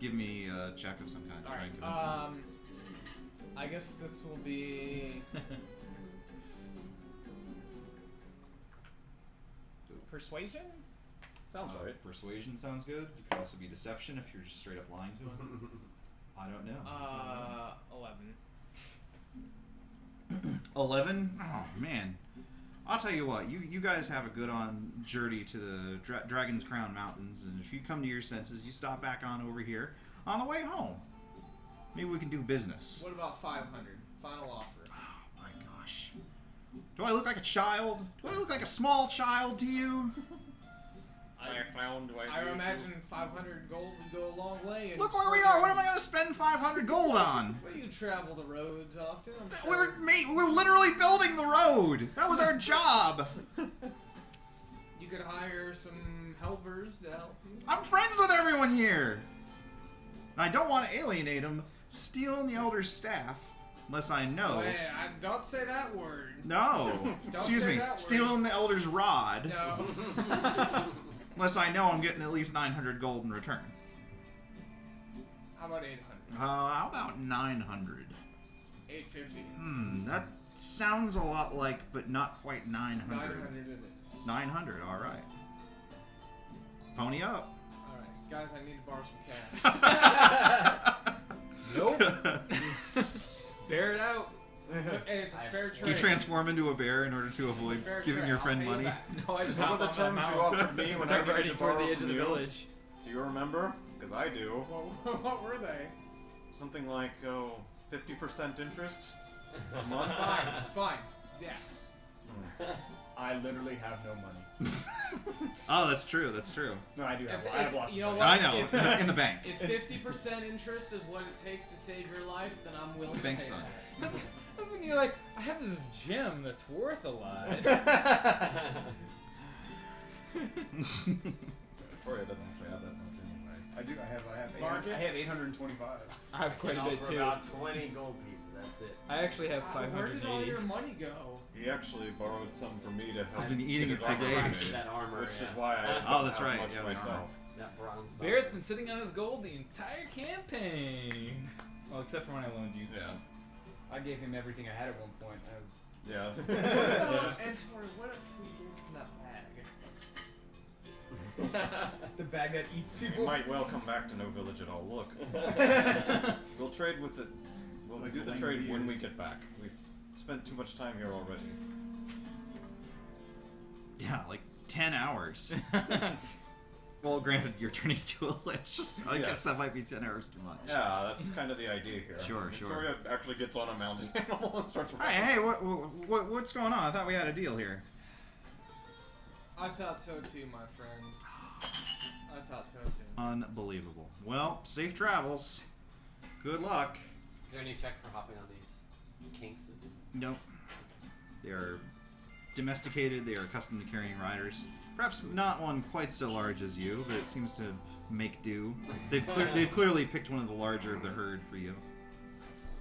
Give me a check of some kind to try and convince him. I guess this will be persuasion. Sounds right. Persuasion sounds good. You could also be deception if you're just straight up lying to him. I don't know. 11. 11? Oh, man. I'll tell you what. You guys have a good on journey to the Dragon's Crown Mountains, and if you come to your senses, you stop back on over here on the way home. Maybe we can do business. What about 500? Final offer. Oh, my gosh. Do I look like a child? Do I look like a small child to you? I imagine 500 gold would go a long way. Look where we are. What am I going to spend 500 gold on? Well, you travel the roads often, I'm sure. We're literally building the road. That was our job. You could hire some helpers to help you. I'm friends with everyone here. And I don't want to alienate them, stealing the elder's staff, unless I know. Wait, don't say that word. No. Don't Excuse say me. that word. Stealing the elder's rod, No. unless I know I'm getting at least 900 gold in return. How about 800? How about 900? 850. That sounds a lot like, but not quite 900. 900 it is. 900, all right. Pony up. Alright, guys, I need to borrow some cash. Nope. Bear it out. It's a fair trade. You transform into a bear in order to avoid Fair giving trade. your I'll friend pay you money. back. No, I just Some hop of the on that terms you mount offered me and when start I needed riding to towards the borrow edge of from the you. village. Do you remember? Because I do. Well, what were they? Something like 50% interest a month. Fine. Yes. I literally have no money. Oh, that's true. That's true. No, I do have. If- I have lots you of know money. what? I know. If- In the bank. If 50% interest is what it takes to save your life, then I'm willing to pay Thanks, son. that. That's when you're like, I have this gem that's worth a lot. Victoria doesn't actually have that much anyway. I do. I have. Marcus? I have 825. I have quite a Can bit offer too. about 20 gold pieces. That's it. I actually have Where did all 580. your money go? He actually borrowed some for me to help. I've been get eating his it for armor days. made, That armor, which yeah. is why I Oh, don't that's have right, much yeah, the myself. That bronze. Barrett's been sitting on his gold the entire campaign. Well, except for when I loaned you. Yeah. I gave him everything I had at one point. As Yeah. And Tori, what if we gave him that bag? the bag that eats We people. might well come back to no village at all. Look, we'll trade with it. We'll Like do the 90 trade when we years. get back. We've spent too much time here already. Yeah, like 10 hours. Well, granted, you're turning into a lich, so I Yes. guess that might be 10 hours too much. Yeah, that's kind of the idea here. Sure. Victoria actually gets on a mounted animal and starts. Hey, what's going on? I thought we had a deal here. I thought so too, my friend. I thought so too. Unbelievable. Well, safe travels. Good luck. Is there any check for hopping on these kinkses? Nope. They are domesticated. They are accustomed to carrying riders. Perhaps not one quite so large as you, but it seems to make do. They've clearly picked one of the larger of the herd for you.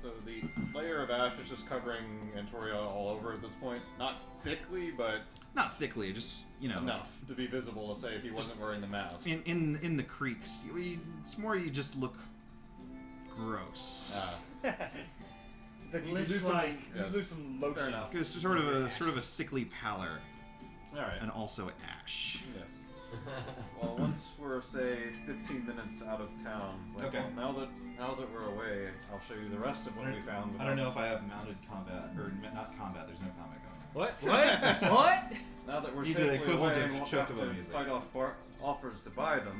So the layer of ash is just covering Antoria all over at this point. Not thickly, but Not thickly, just enough to be visible to say if he wasn't wearing the mask. in the creeks. It's more you just look gross. It's like you can lose some, Lich-like. you can Yes. lose some lotion. Fair enough. It's sort of a sickly pallor, All right. and also ash. Yes. Well, once we're say 15 minutes out of town, it's like, Okay. well, now that we're away, I'll show you the rest of what we found. I don't know if I have mounted combat or not combat. There's no combat going on. What? What? Now that we're Either the safely equivalent away, of and won't have chocobo to music. fight off offers to buy them.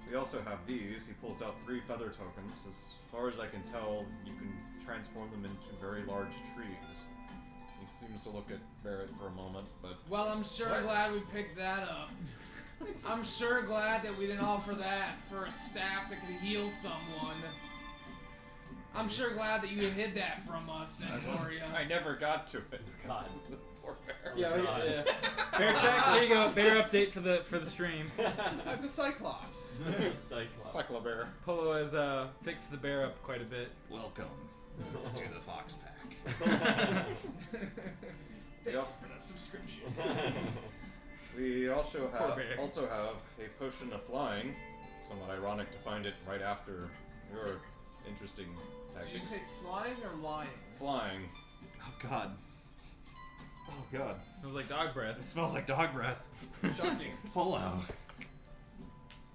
We also have these. He pulls out 3 feather tokens. As far as I can tell, you can transform them into very large trees. He seems to look at Barrett for a moment, but Well, I'm sure glad we picked that up. I'm sure glad that we didn't offer that for a staff that could heal someone. I'm sure glad that you hid that from us, Santoria. I never got to it. God. Poor Barrett. Yeah. Bear check. There you go. Bear update for the stream. That's a Cyclops. Cyclops. Cyclobear. Polo has fixed the bear up quite a bit. Welcome to the Fox Pack. Thank Yep. you for the subscription. We also Poor bear. have a potion of flying. Somewhat ironic to find it right after your interesting Did you tactics. say flying or lying? Flying. Oh god. Oh god. Smells like dog breath. It smells like dog breath. Shocking. Polo.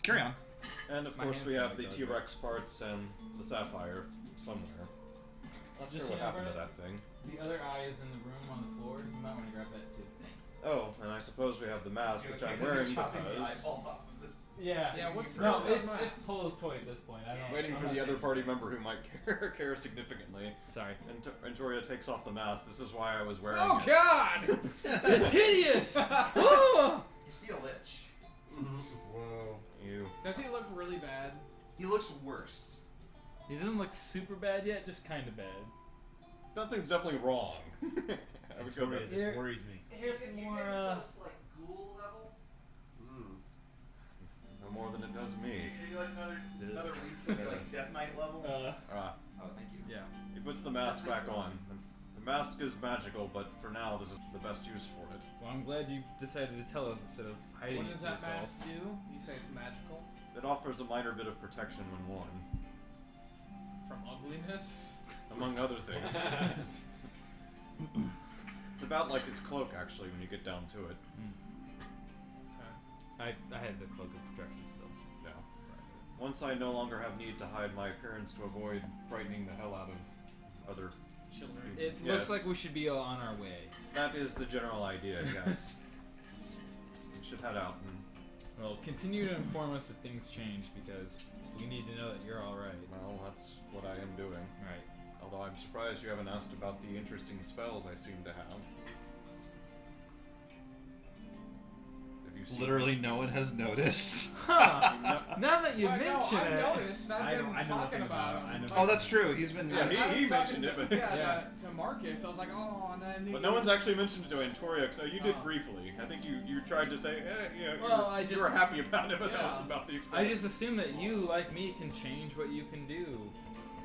Carry on. And of My course hands we smell have like the dog T-Rex parts and the sapphire somewhere. Not Just sure what so you know, happened to Brett, that thing. The other eye is in the room on the floor. You might want to grab that too. Oh, and I suppose we have the mask, which I'm wearing because Yeah. Yeah, what's No, the it's mask? Polo's toy at this point. I don't. waiting I'm for not the other saying- party member who might care significantly. Sorry. And Toria takes off the mask. This is why I was wearing Oh it. God! It's hideous. Oh! You see a lich. Whoa. You. Does he look really bad? He looks worse. He doesn't look super bad yet, just kind of bad. Nothing's definitely wrong. I would go there. Here- worries me. Here's some more. like ghoul level? No more than it does me. Maybe like another week, like Death Knight level. Ah. Oh, thank you. Yeah. He puts the mask back on. The mask is magical, but for now, this is the best use for it. Well, I'm glad you decided to tell us instead of hiding What it does to that yourself. mask do? You say it's magical? It offers a minor bit of protection when worn, From ugliness? among other things. It's about like his cloak, actually, when you get down to it. Okay. I had the cloak of protection still. Yeah. Once I no longer have need to hide my appearance to avoid frightening the hell out of other. Children. It Yes. looks like we should be on our way. That is the general idea, yes. We should head out and. Well, continue to inform us if things change because we need to know that you're all right. Well, that's what I am doing. Right. Although I'm surprised you haven't asked about the interesting spells I seem to have. Have you seen Literally no one has noticed. Huh. No. Now that you Well, no, mention I it. noticed. I've been I know talking nothing about about it. I him. know Oh, that's true. He's been. Yeah, I was he talking mentioned it, to- but- yeah, to Marcus. I was like, oh, and then. But no one's actually mentioned it to Antoria, so you did Oh. briefly. I think you tried to say, yeah, Well, I you just- were happy about it, but that Yeah. was about the I extent. just assume that you, like me, can change what you can do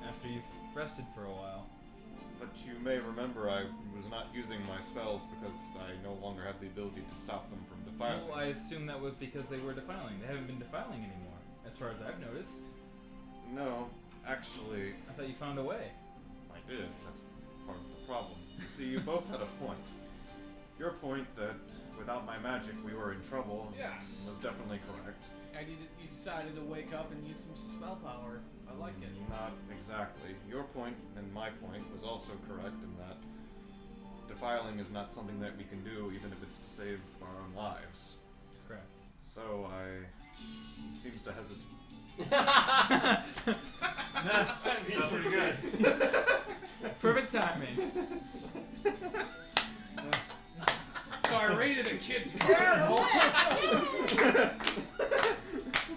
after you've rested for a while. But you may remember I was not using my spells because I no longer have the ability to stop them from defiling. Well, I assume that was because they were defiling. They haven't been defiling anymore, as far as I've noticed. No, actually, I thought you found a way. I did. That's part of the problem. You see, you both had a point. Your point that without my magic we were in trouble Yes. was definitely correct. And you decided to wake up and use some spell power. I like it. Not exactly. Your point and my point was also correct in that defiling is not something that we can do even if it's to save our own lives. Correct. So I seems to hesitate. That's pretty good. Perfect timing. So I raided a kid's carnival.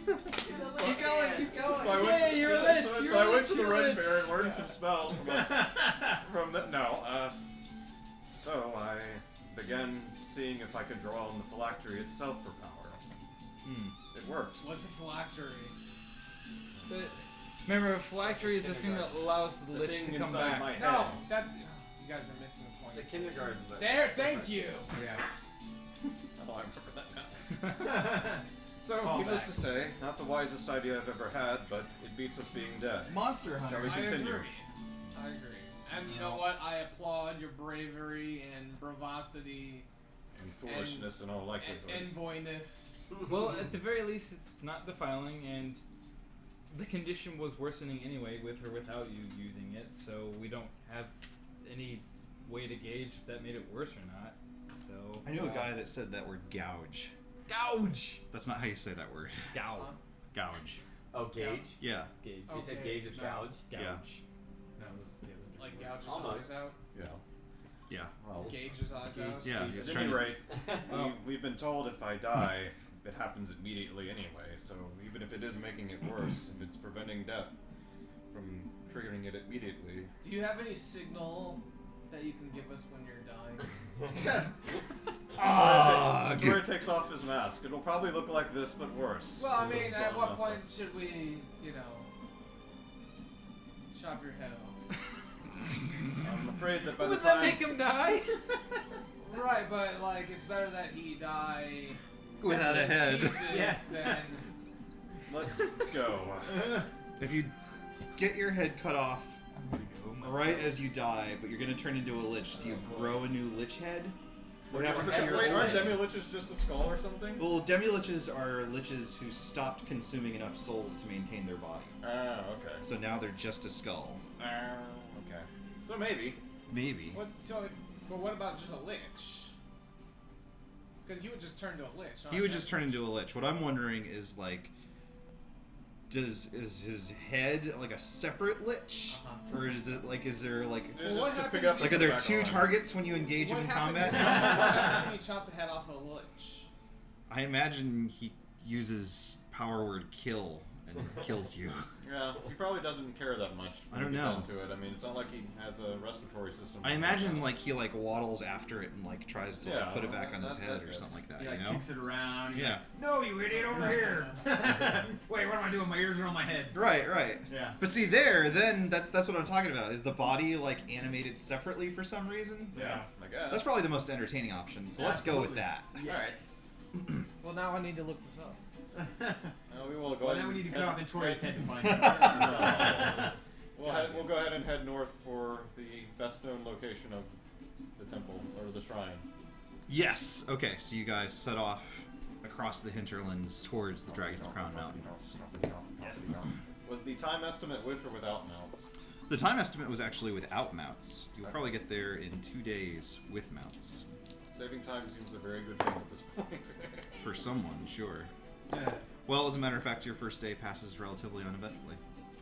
Keep going, keep going. So I went, Yay, you're a lich, so you're I a went lich, to the you're a Red lich. Fair and learned some spells from the so I began seeing if I could draw on the phylactery itself for power. It worked. What's a phylactery? But remember, a phylactery is the thing that allows the lich thing to come inside back. my head. No, that's. You guys are missing the point. It's a kindergarten book. There, thank you. Yeah. Oh, I remember that now. So, needless to say, not the wisest idea I've ever had, but it beats us being dead. Monster Hunter. Shall we I continue? agree. I agree. And you know what? I applaud your bravery and bravacity And foolishness in all and likelihood. envoyness. Well, at the very least, it's not defiling, and the condition was worsening anyway, with or without you using it, so we don't have any way to gauge if that made it worse or not. So I knew a guy that said that word gouge. gouge, That's not how you say that word. gouge, Gouge. Oh, gauge? Yeah. gauge, You said Okay, gauge is no. gouge? gouge. Yeah. That was the other. Like gouge his Almost. eyes out. Yeah. Yeah. Well, Gauge his eyes out. Yeah. he at was any trying to- rate, Well- we've been told if I die, it happens immediately anyway, so even if it is making it worse, if it's preventing death from triggering it immediately, Do you have any signal that you can give us when you're dying? Tori takes off his mask. It'll probably look like this, but worse. Well, I With mean, a at strong what mask. point should we, chop your head off? I'm afraid that by Would the that time make him die? Right, but like it's better that he die Without a head. Yes. Than Let's go. If you get your head cut off I'm gonna go myself. right as you die, but you're gonna turn into a lich, do you grow a new lich head? What happens to your Wait, aren't head? demi-liches just a skull or something? Well, demi-liches are liches who stopped consuming enough souls to maintain their body. Ah, okay. So now they're just a skull. Okay. So maybe. Maybe. what? So, but what about just a lich? Because you would just turn into a lich. He would just turn into a lich. What I'm wondering is, like, is his head like a separate lich? Or is it like, is there like, It's Well, what just to pick happens up like, are and there put it two back on. targets when you engage him in combat? What happens when you chop the head off of a lich? I imagine he uses power word kill and kills you. Yeah, he probably doesn't care that much. I don't when you get know. down to it. I mean, it's not like he has a respiratory system. I imagine like he like waddles after it and like tries to like, Yeah, put it back on his that head or fits. something like that. He You like know? kicks it around. He's Yeah. like, no, you idiot, over here. Wait, what am I doing? My ears are on my head. Right, right. Yeah. But see then that's what I'm talking about. Is the body like animated separately for some reason? Yeah, I guess. That's probably the most entertaining option. So let's go with that. Alright. Well, now I need to look this up. We will go Well, ahead then we and need to cut off Antoria's head to find it. We'll go ahead and head north for the best known location of the temple, or the shrine. Yes. Okay, so you guys set off across the hinterlands towards the Dragon's Crown Mountains. Yes. Was the time estimate with or without mounts? The time estimate was actually without mounts. You'll probably get there in 2 days with mounts. Saving time seems a very good thing at this point. For someone, sure. Yeah. Well, as a matter of fact, your first day passes relatively uneventfully.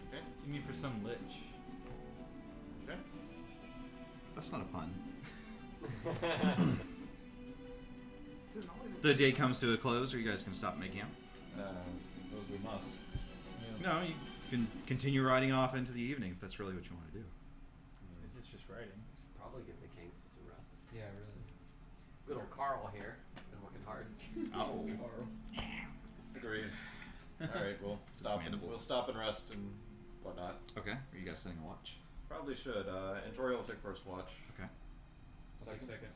Okay. You mean for some lich? Okay. That's not a pun. It's always The day comes to a close, or you guys can stop making out. I suppose we must. No, you can continue riding off into the evening if that's really what you want to do. It's just writing. Probably give the Kings some rest. Yeah, really. Good old Carl here. Been working hard. Oh. Agreed. Alright, we'll stop. mandibles. We'll stop and rest and whatnot. Okay. Are you guys setting a watch? Probably should. Antoria will take first watch. Okay. Second.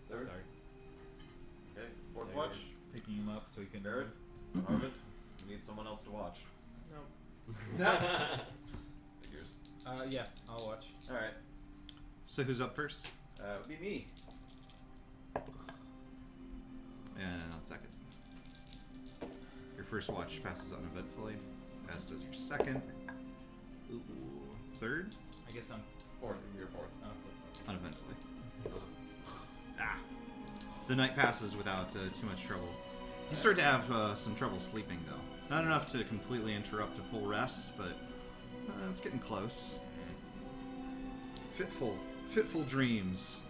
Third. Sorry. Okay. Fourth Yeah, watch. you're picking him up so he can. Barrett. Marvin. You need someone else to watch. No. Figures. Yeah, I'll watch. Alright. So who's up first? It would be me. And on second. Your first watch passes uneventfully, as does your second. Ooh. Third? I guess I'm. Fourth. You're fourth. Fourth. Uneventfully. Ah. The night passes without too much trouble. You start to have some trouble sleeping, though. Not enough to completely interrupt a full rest, but it's getting close. Fitful dreams.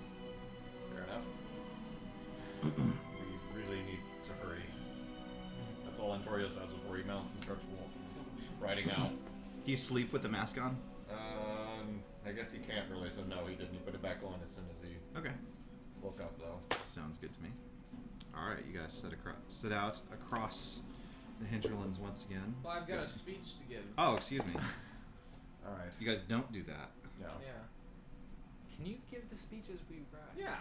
Fair enough. We really need to hurry. That's all Antoria says before he mounts and starts riding out. Do you sleep with the mask on? I guess he can't really, so no, he didn't. He put it back on as soon as he Okay. woke up, though. Sounds good to me. Alright, you guys set out across the hinterlands once again. Well, I've got a speech to give. Oh, excuse me. Alright. You guys don't do that. Yeah. Yeah. Can you give the speech as we ride? Yeah.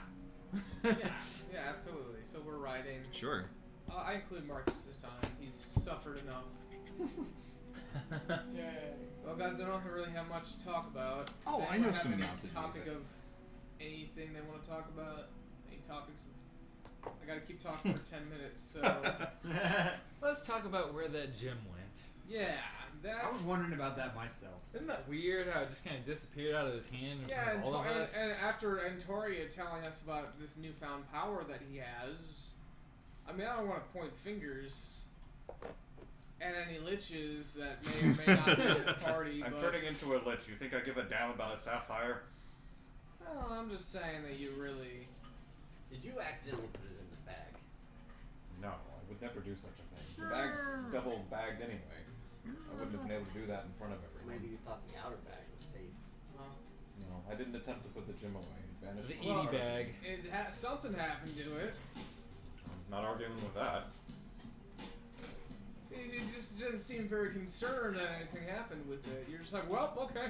Yes. Yeah, absolutely. So we're riding. Sure. I include Marcus this time. He's suffered enough. Yay. Well, guys, I don't really have much to talk about. Oh, Does I know anyone have some any mounted topic music. of anything they want to talk about? Any topics? I gotta keep talking for 10 minutes, so Let's talk about where that gem went. yeah, I was wondering about that myself. Isn't that weird how it just kind of disappeared out of his hand in Yeah, front and, of all of and us? after Antoria telling us about this newfound power that he has, I mean, I don't want to point fingers at any liches that may or may not be at the party, I'm but turning into a lich. You think I give a damn about a sapphire? well, I'm just saying that you really. Did you accidentally put it in the bag? No, I would never do such a thing. The bag's double bagged anyway. I wouldn't have been able to do that in front of everyone. Maybe you thought the outer bag was safe. No, I didn't attempt to put the gem away. It vanished. The from Edie the bag. Something happened to it. I'm not arguing with that. You just didn't seem very concerned that anything happened with it. You're just like, well, okay.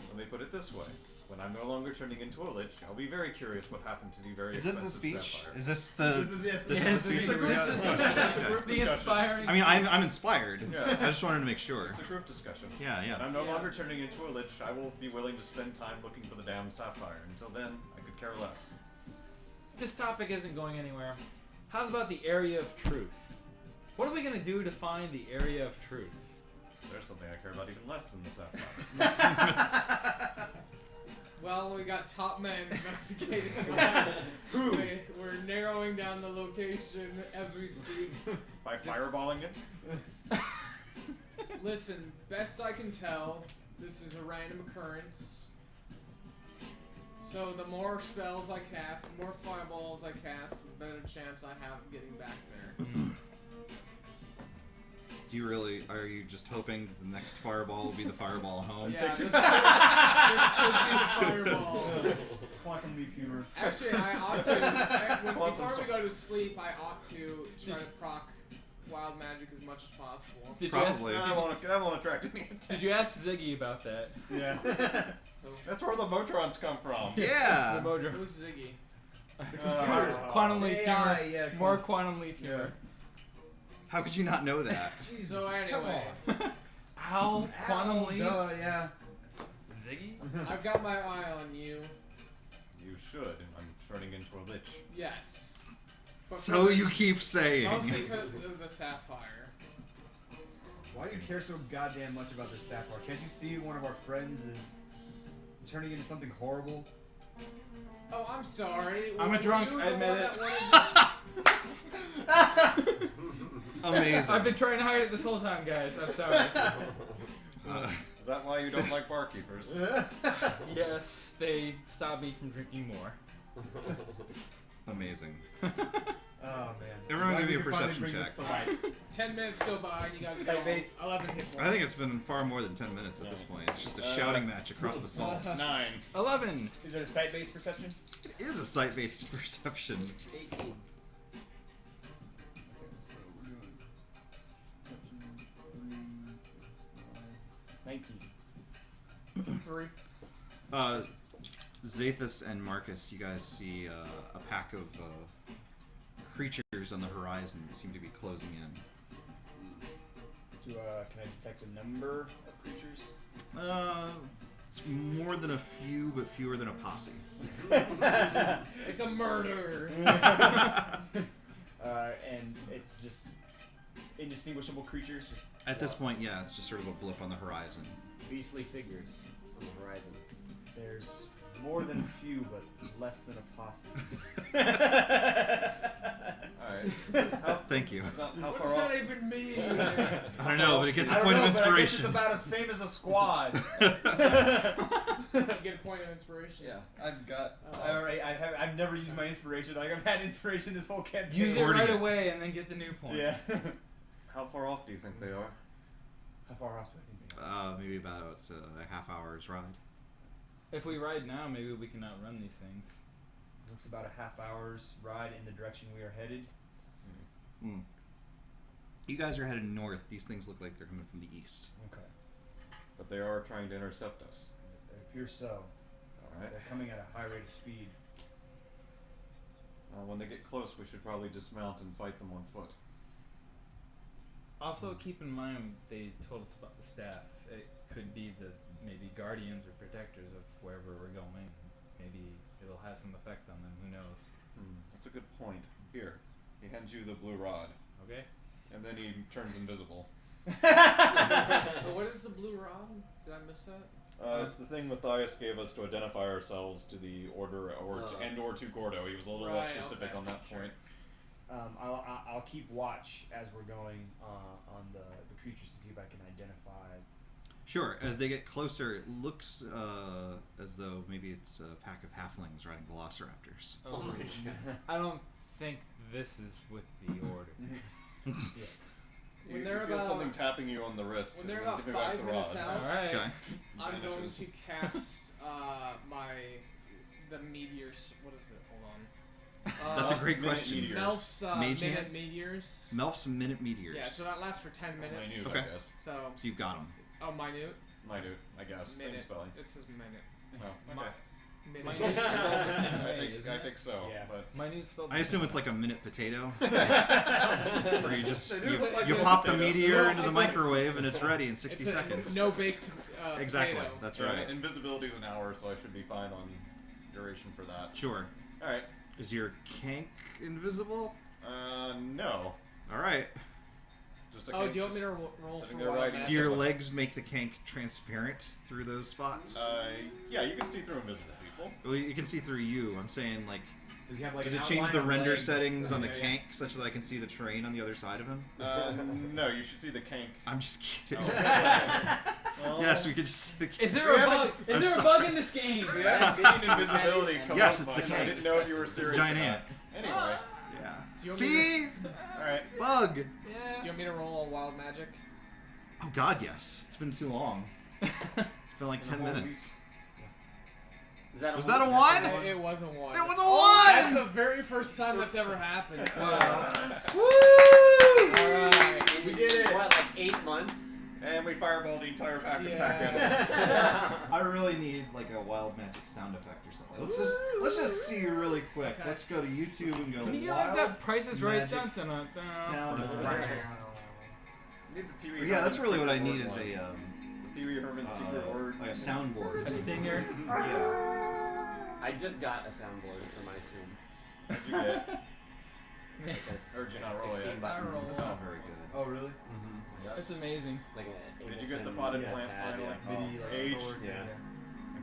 Let me put it this way. When I'm no longer turning into a lich, I'll be very curious what happened to the very Is this the expensive speech? sapphire. Is this the? This is yes. This This is is the the speech. speech. It's a group The discussion. inspiring. I mean, I'm inspired. Yeah. I just wanted to make sure. It's a group discussion. Yeah, When yeah. I'm no Yeah. longer turning into a lich, I will be willing to spend time looking for the damn sapphire. Until then, I could care less. This topic isn't going anywhere. How's about the area of truth? What are we gonna do to find the area of truth? There's something I care about even less than the sapphire. Well, we got top men investigating. We're narrowing down the location as we speak. By Just- fireballing it? Listen, best I can tell, this is a random occurrence. So the more spells I cast, the more fireballs I cast, the better chance I have of getting back there. Do you really? Are you just hoping that the next fireball will be the fireball home? Yeah, this could be the fireball. Quantum leap humor. Actually, I ought to. Before we go to sleep, I ought to try to proc wild magic as much as possible. Did you ask? Probably. That won't attract any attention. Did you ask Ziggy about that? Yeah. That's where the Motrons come from. Yeah. The Mojo. Who's Ziggy? Quantum leap humor. AI, yeah, More quantum leap Yeah. humor. How could you not know that? Jesus, So come anyway, on. Ow, quantum Ow, leap. duh, yeah. Ziggy? I've got my eye on you. You should. I'm turning into a lich. Yes. But So for- you keep saying. Mostly because of the sapphire. Why do you care so goddamn much about this sapphire? Can't you see one of our friends is turning into something horrible? Oh, I'm sorry. I'm a Were drunk, you I the admit one it. that wanted Amazing. I've been trying to hide it this whole time, guys. I'm sorry. Is that why you don't like barkeepers? Yes, they stopped me from drinking more. Amazing. Oh man. Everyone Glad give we me a could finally perception bring this check. to light. 10 minutes go by and you guys Sight based. 11 hit points. I think it's been far more than 10 minutes at this point. It's just a shouting match across the salts. 9. 11. Is it a sight-based perception? It is a sight-based perception. 18. 19. 3. Zathus and Marcus, you guys see a pack of creatures on the horizon that seem to be closing in. Can I detect a number of creatures? It's more than a few, but fewer than a posse. It's a murder. And it's just indistinguishable creatures, just At this point, yeah, it's just sort of a blip on the horizon. Beastly figures on the horizon. there's more than a few, but less than a posse. Alright. Thank you. How What far does off? that even mean? I don't know, but it gets a I don't point know, of but I guess it's inspiration. about the same as a squad. You get a point of inspiration. Yeah, I've got. Oh. I've never used my inspiration. Like I've had inspiration this whole campaign. Use it Hoarding right it. away and then get the new point. Yeah. How far off do you think they are? How far off do I think they are? Maybe about a half hour's ride. If we ride now, maybe we can outrun these things. Looks about a half hour's ride in the direction we are headed. Mm. You guys are headed north. These things look like they're coming from the east. Okay. But they are trying to intercept us. It appears so. Alright. They're coming at a high rate of speed. When they get close, we should probably dismount and fight them on foot. Also, keep in mind they told us about the staff. It could be the maybe guardians or protectors of wherever we're going. Maybe it'll have some effect on them. Who knows? That's a good point. Here, he hands you the blue rod, Okay. and then he turns invisible. But what is the blue rod? Did I miss that? It's the thing Matthias gave us to identify ourselves to the order or to Gordo. He was a little less Right, specific okay, on that sure. point. I'll keep watch as we're going on the creatures to see if I can identify. Sure. As they get closer, it looks as though maybe it's a pack of halflings riding velociraptors. Oh my god. I don't think this is with the order. When You they're feel about something tapping you on the wrist. when they're and about give me back 5 the minutes rod. out, Alright. Okay. I'm going Vanishes. to cast the meteors. What is it? Hold on. That's a Melf's great minute question. meteors. Melf's Mage minute hand? meteors. Melf's minute meteors. Yeah, so that lasts for 10 minutes. Minute, Okay. I guess. So, So you've got them. minute. Minute, I guess. Same Minute. spelling. It says minute. Oh, okay. My new spell is the same way, isn't I it? think so. Yeah. But My new spell. I assume it's like a minute potato. Where you just They do look like you a pop the potato. meteor No, into the it's like- microwave and it's ready in 60 It's a seconds. no baked Exactly. potato. That's yeah, right. invisibility is an hour, so I should be fine on duration for that. Sure. All right. Is your kank invisible? No. All right. Just a Oh, do you want me to roll Sitting for there wild riding- magic? Do your legs make the kank transparent through those spots? Yeah, you can see through invisible people. Well, you can see through you. I'm saying, like, Does he have like does an it change outline the of render legs? settings on the Yeah, kank such that I can see the terrain on the other side of him? No, you should see the kank. I'm just kidding. Well, Yes, we could just see the kank. Is there a bug? Is there a bug in this game? We haven't seen invisibility come Yes, up it's the much. I kank. didn't know if you were It's a serious. giant or not. ant. Anyway, Yeah. Do you want me See? alright. Bug! Do you want me to roll a wild magic? Oh god, yes. It's been too long. It's been like 10 minutes. Is that Was a that a one? one? It was a one. It was a Oh, that's one! the very first time that's ever happened. Woo! Alright. We did it. What, like 8 months? And we fireball the entire pack of Yeah. I really need like a wild magic sound effect or something. Let's just see really quick. Okay. Let's go to YouTube and go Can you get wild like that Price is Right? magic Dun, dun, dun, dun. sound effect. Need the Pee Wee Yeah, that's Herman really what I secret need word is one. a The Pee Wee Herman secret word. like a soundboard. A stinger. Yeah. I just got a soundboard for my stream. What'd you get? Like a, Or did you not like a roll it? 16 button. I rolled. That's not very good. Oh really? That's amazing. Like a Did you get the Ableton potted pad, plant yeah. finally? Midi like Age? forward, Yeah.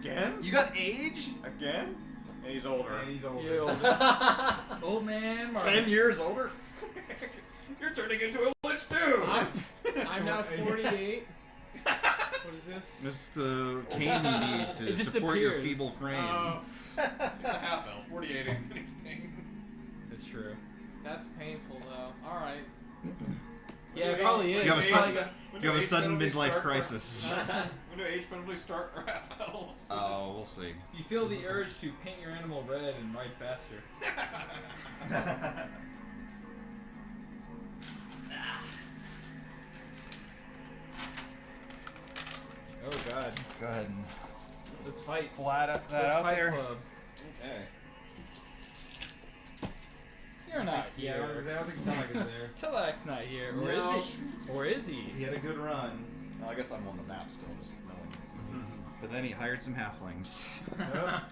Again? You got age? Again? And he's older. And he's older. You old man. Marvin. 10 years older? You're turning into a lich too! I'm now 48. What is this? That's the cane you need to It just support your appears. feeble frame. Oh, It's a half elf. 48 ain't anything. That's true. that's painful though. Alright. Yeah, it probably is. You have a It's sudden- like You have a sudden midlife crisis. When do age penalties start for half elves? Oh, we'll see. you feel the urge to paint your animal red and ride faster. Oh god. Let's go ahead and Let's fight. splat that Let's out fight there. club. Okay. You're not Yeah, I here. don't think it sounds like it's there. Tellac's not here. Or No. is he? Or is he? He had a good run, Well, I guess I'm on the map still, just no one can see me. but then he hired some halflings. Yep.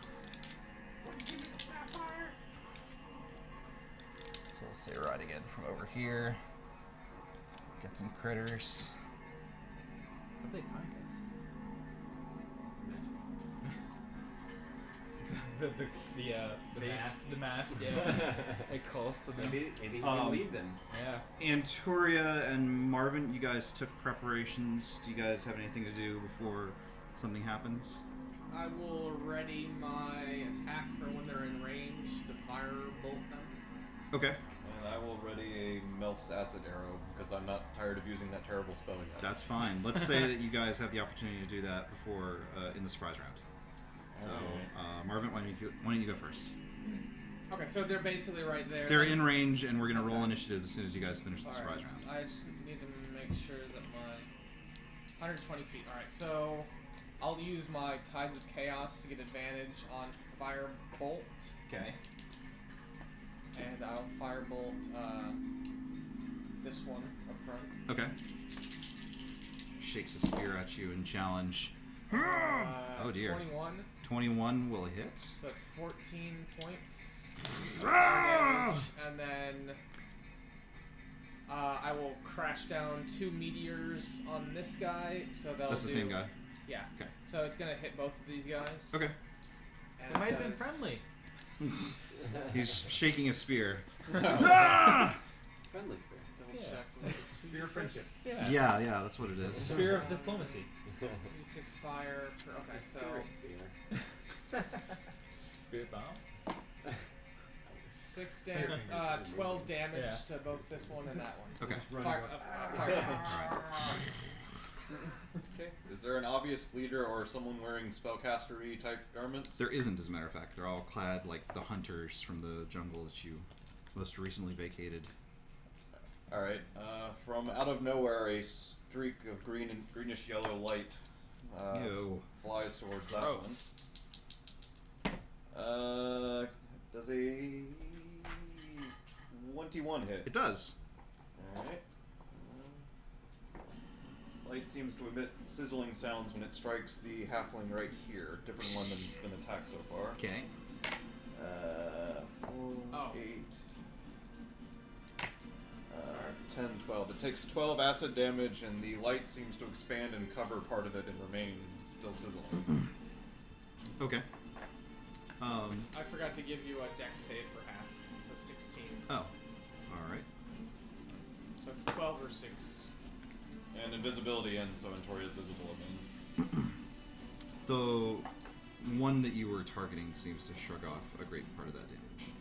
So we'll say right again from over here. Get some critters. How'd they find us? the face, mask. the mask, yeah. It calls to them. Maybe he can lead them. Yeah. Anturia and Marvin, you guys took preparations. Do you guys have anything to do before something happens? I will ready my attack for when they're in range to firebolt them. Okay, And I will ready a Melf's acid arrow because I'm not tired of using that terrible spell yet. that's fine. Let's say that you guys have the opportunity to do that before in the surprise round. So, Marvin, why don't you go first? Okay, so they're basically right there. They're in range, and we're gonna roll initiative as soon as you guys finish the Alright, surprise round. I just need to make sure that my 120 feet. Alright, so I'll use my Tides of Chaos to get advantage on Firebolt, Okay. and I'll Firebolt this one up front. Okay. Shakes a spear at you and challenge. Oh dear. 21, 21 will hit. so it's 14 points. of damage, and then I will crash down 2 meteors on this guy, so that'll That's the do- same guy. Yeah. Okay. So it's gonna hit both of these guys. Okay. And They might have been does- friendly. He's shaking a spear. Friendly spirit. Double Yeah. check. Spear friendship. Yeah. Yeah, that's what it is. Spear of diplomacy. D6 fire. For, okay, so Spirit spear. Spirit bomb. 6 damage, 12 damage Yeah. to both this one and that one. Okay. Just running Fire, up. fire. Okay. Is there an obvious leader or someone wearing spellcastery type garments? There isn't, as a matter of fact. They're all clad like the hunters from the jungle that you most recently vacated. Alright. From out of nowhere, a streak of green and greenish yellow light Yo. flies towards that Gross. 21 hit? It does. Alright. Light seems to emit sizzling sounds when it strikes the halfling right here. Different one than it's been attacked so far. Okay. 4, 8, 10, 12. It takes 12 acid damage, and the light seems to expand and cover part of it and remain still sizzling. Okay. I forgot to give you a dex save for half, so 16. Oh. All right. So it's 12 or 6. And invisibility ends, so Entori is visible again. The one that you were targeting seems to shrug off a great part of that damage.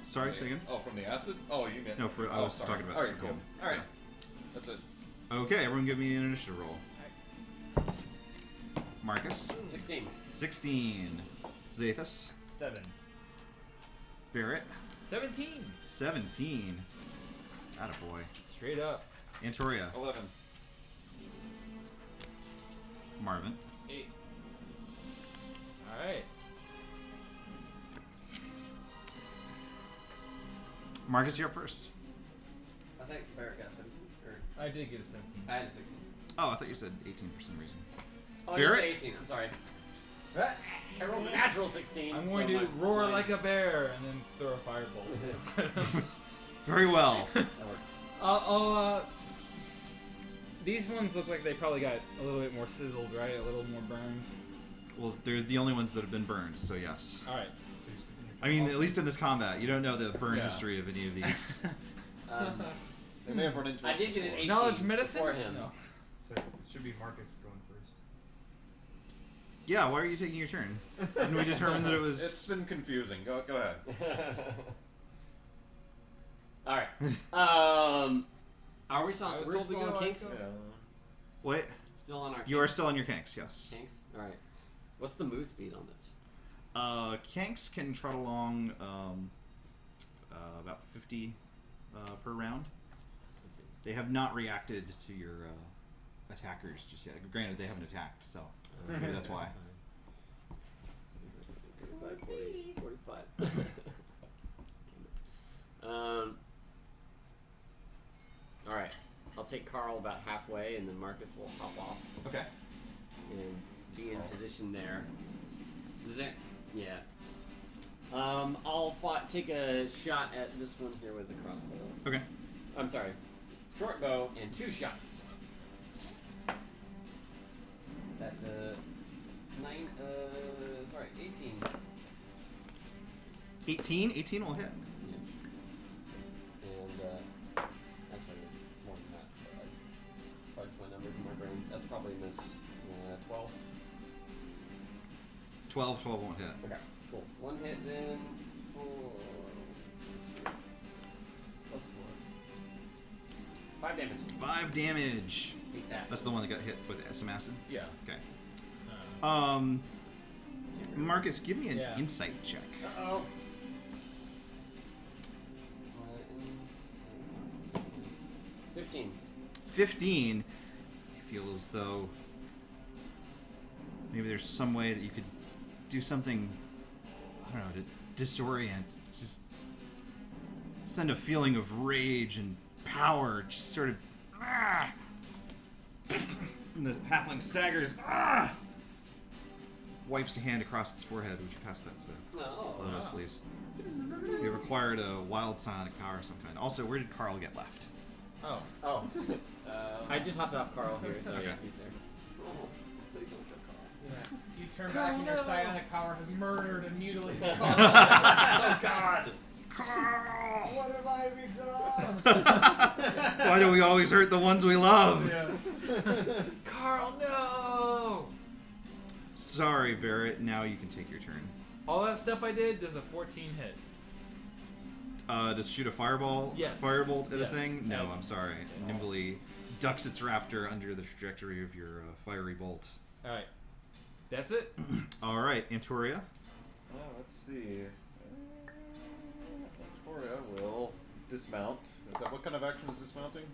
Sorry, say again? Oh, from the acid? Oh, you meant... No, I was talking about... Alright, for cool. him. Alright. Yeah. That's it. Okay, everyone give me an initiative roll. Marcus? 16. 16. Zathus? 7. Barrett? 17. 17. Attaboy. Straight up. Antoria? 11. Marvin? 8. All right. Marcus, you're up first. I think Barrett got 17. Or I did get a 17. I had a 16. Oh, I thought you said 18 for some reason. Oh, Barrett? I did say 18. I'm sorry. I rolled a natural 16. I'm going so to my- roar my- like a bear and then throw a firebolt. Very well. That works. These ones look like they probably got a little bit more sizzled, right? A little more burned. Well, they're the only ones that have been burned, so yes. All right. I mean, at least in this combat, you don't know the burn Yeah. history of any of these. They may have run into I us did get an before. 18 Knowledge medicine? before him. No. So it should be Marcus going first. Yeah, why are you taking your turn? Didn't we determine that it was... It's been confusing. Go ahead. All right. Are we still? I was We're told to still go, on I kinks. guess. Yeah. What? Still on our. You are still on your kanks, yes. kinks. All right. What's the move speed on this? Kanks can trot along about 50 per round. Let's see. They have not reacted to your attackers just yet. Granted, they haven't attacked, so maybe that's why. 35, 40, 45. All right. I'll take Carl about halfway, and then Marcus will hop off Okay. and be in position there. Does that? Yeah. I'll take a shot at this one here with the crossbow. Okay. I'm sorry. Short bow and 2 shots. That's a 18. 18? 18 will hit. Yeah. And actually, it's more than that. But I fudged my numbers in my brain. That's probably miss 12. 12 won't hit. Okay, cool. 1 hit then. 4. Plus 4. 5 damage. 5 damage. Take that. That's the one that got hit with some acid? Yeah. Okay. Uh, Marcus, give me an Yeah. insight check. Uh-oh. 15. 15. You feel as though maybe there's some way that you could do something, I don't know, to disorient, just send a feeling of rage and power, just sort of, and the halfling staggers, wipes a hand across its forehead. Would you pass that to Oh. Lotus, please? We required a wild sonic power of some kind. Also, where did Carl get left? oh. Oh. I just hopped off Carl here, so Okay. yeah, he's there. Oh, please don't show Carl. Yeah. You turn back and your psionic power has murdered and mutilated Carl. Oh God! Carl! What have I become? Why do we always hurt the ones we love? Yeah. Carl, no! Sorry, Barrett. Now you can take your turn. All that stuff I did does a 14 hit. Does shoot a fireball? Yes. Firebolt at Yes. a thing? No, Yeah. I'm sorry. Nimbly ducks its raptor under the trajectory of your fiery bolt. All right. That's it. All right, Antoria. Let's see. Victoria will dismount. Is that what kind of action is dismounting?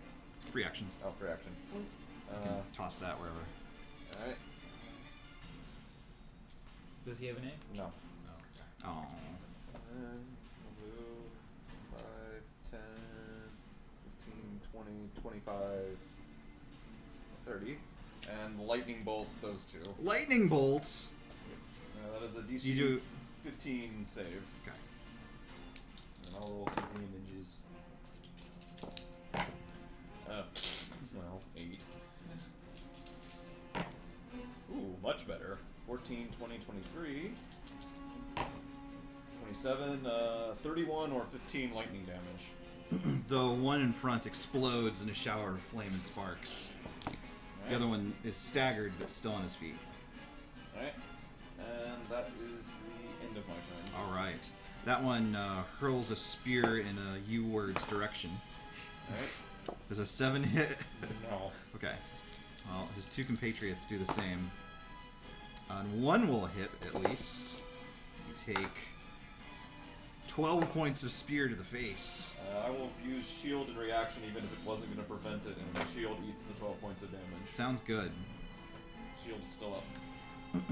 Free action. Oh, free action. You can toss that wherever. Alright. Does he have a name? No. Oh. And we'll move 20, 25, 30. And lightning bolt those two. Lightning bolt. That is a DC You do 15 save. okay. And I'll roll some images. Well, 8. Ooh, much better. 14, 20, 23. 27, 31 or 15 lightning damage. The one in front explodes in a shower of flame and sparks. The other one is staggered but still on his feet. Alright. And that is the end of my turn. All right. That one hurls a spear in a U-word's direction. Alright. Does a 7 hit? No. Okay. Well, his two compatriots do the same. And one will hit, at least. You take 12 points of spear to the face. I will use shield in reaction even if it wasn't going to prevent it, and the shield eats the 12 points of damage. Sounds good. Shield's still up.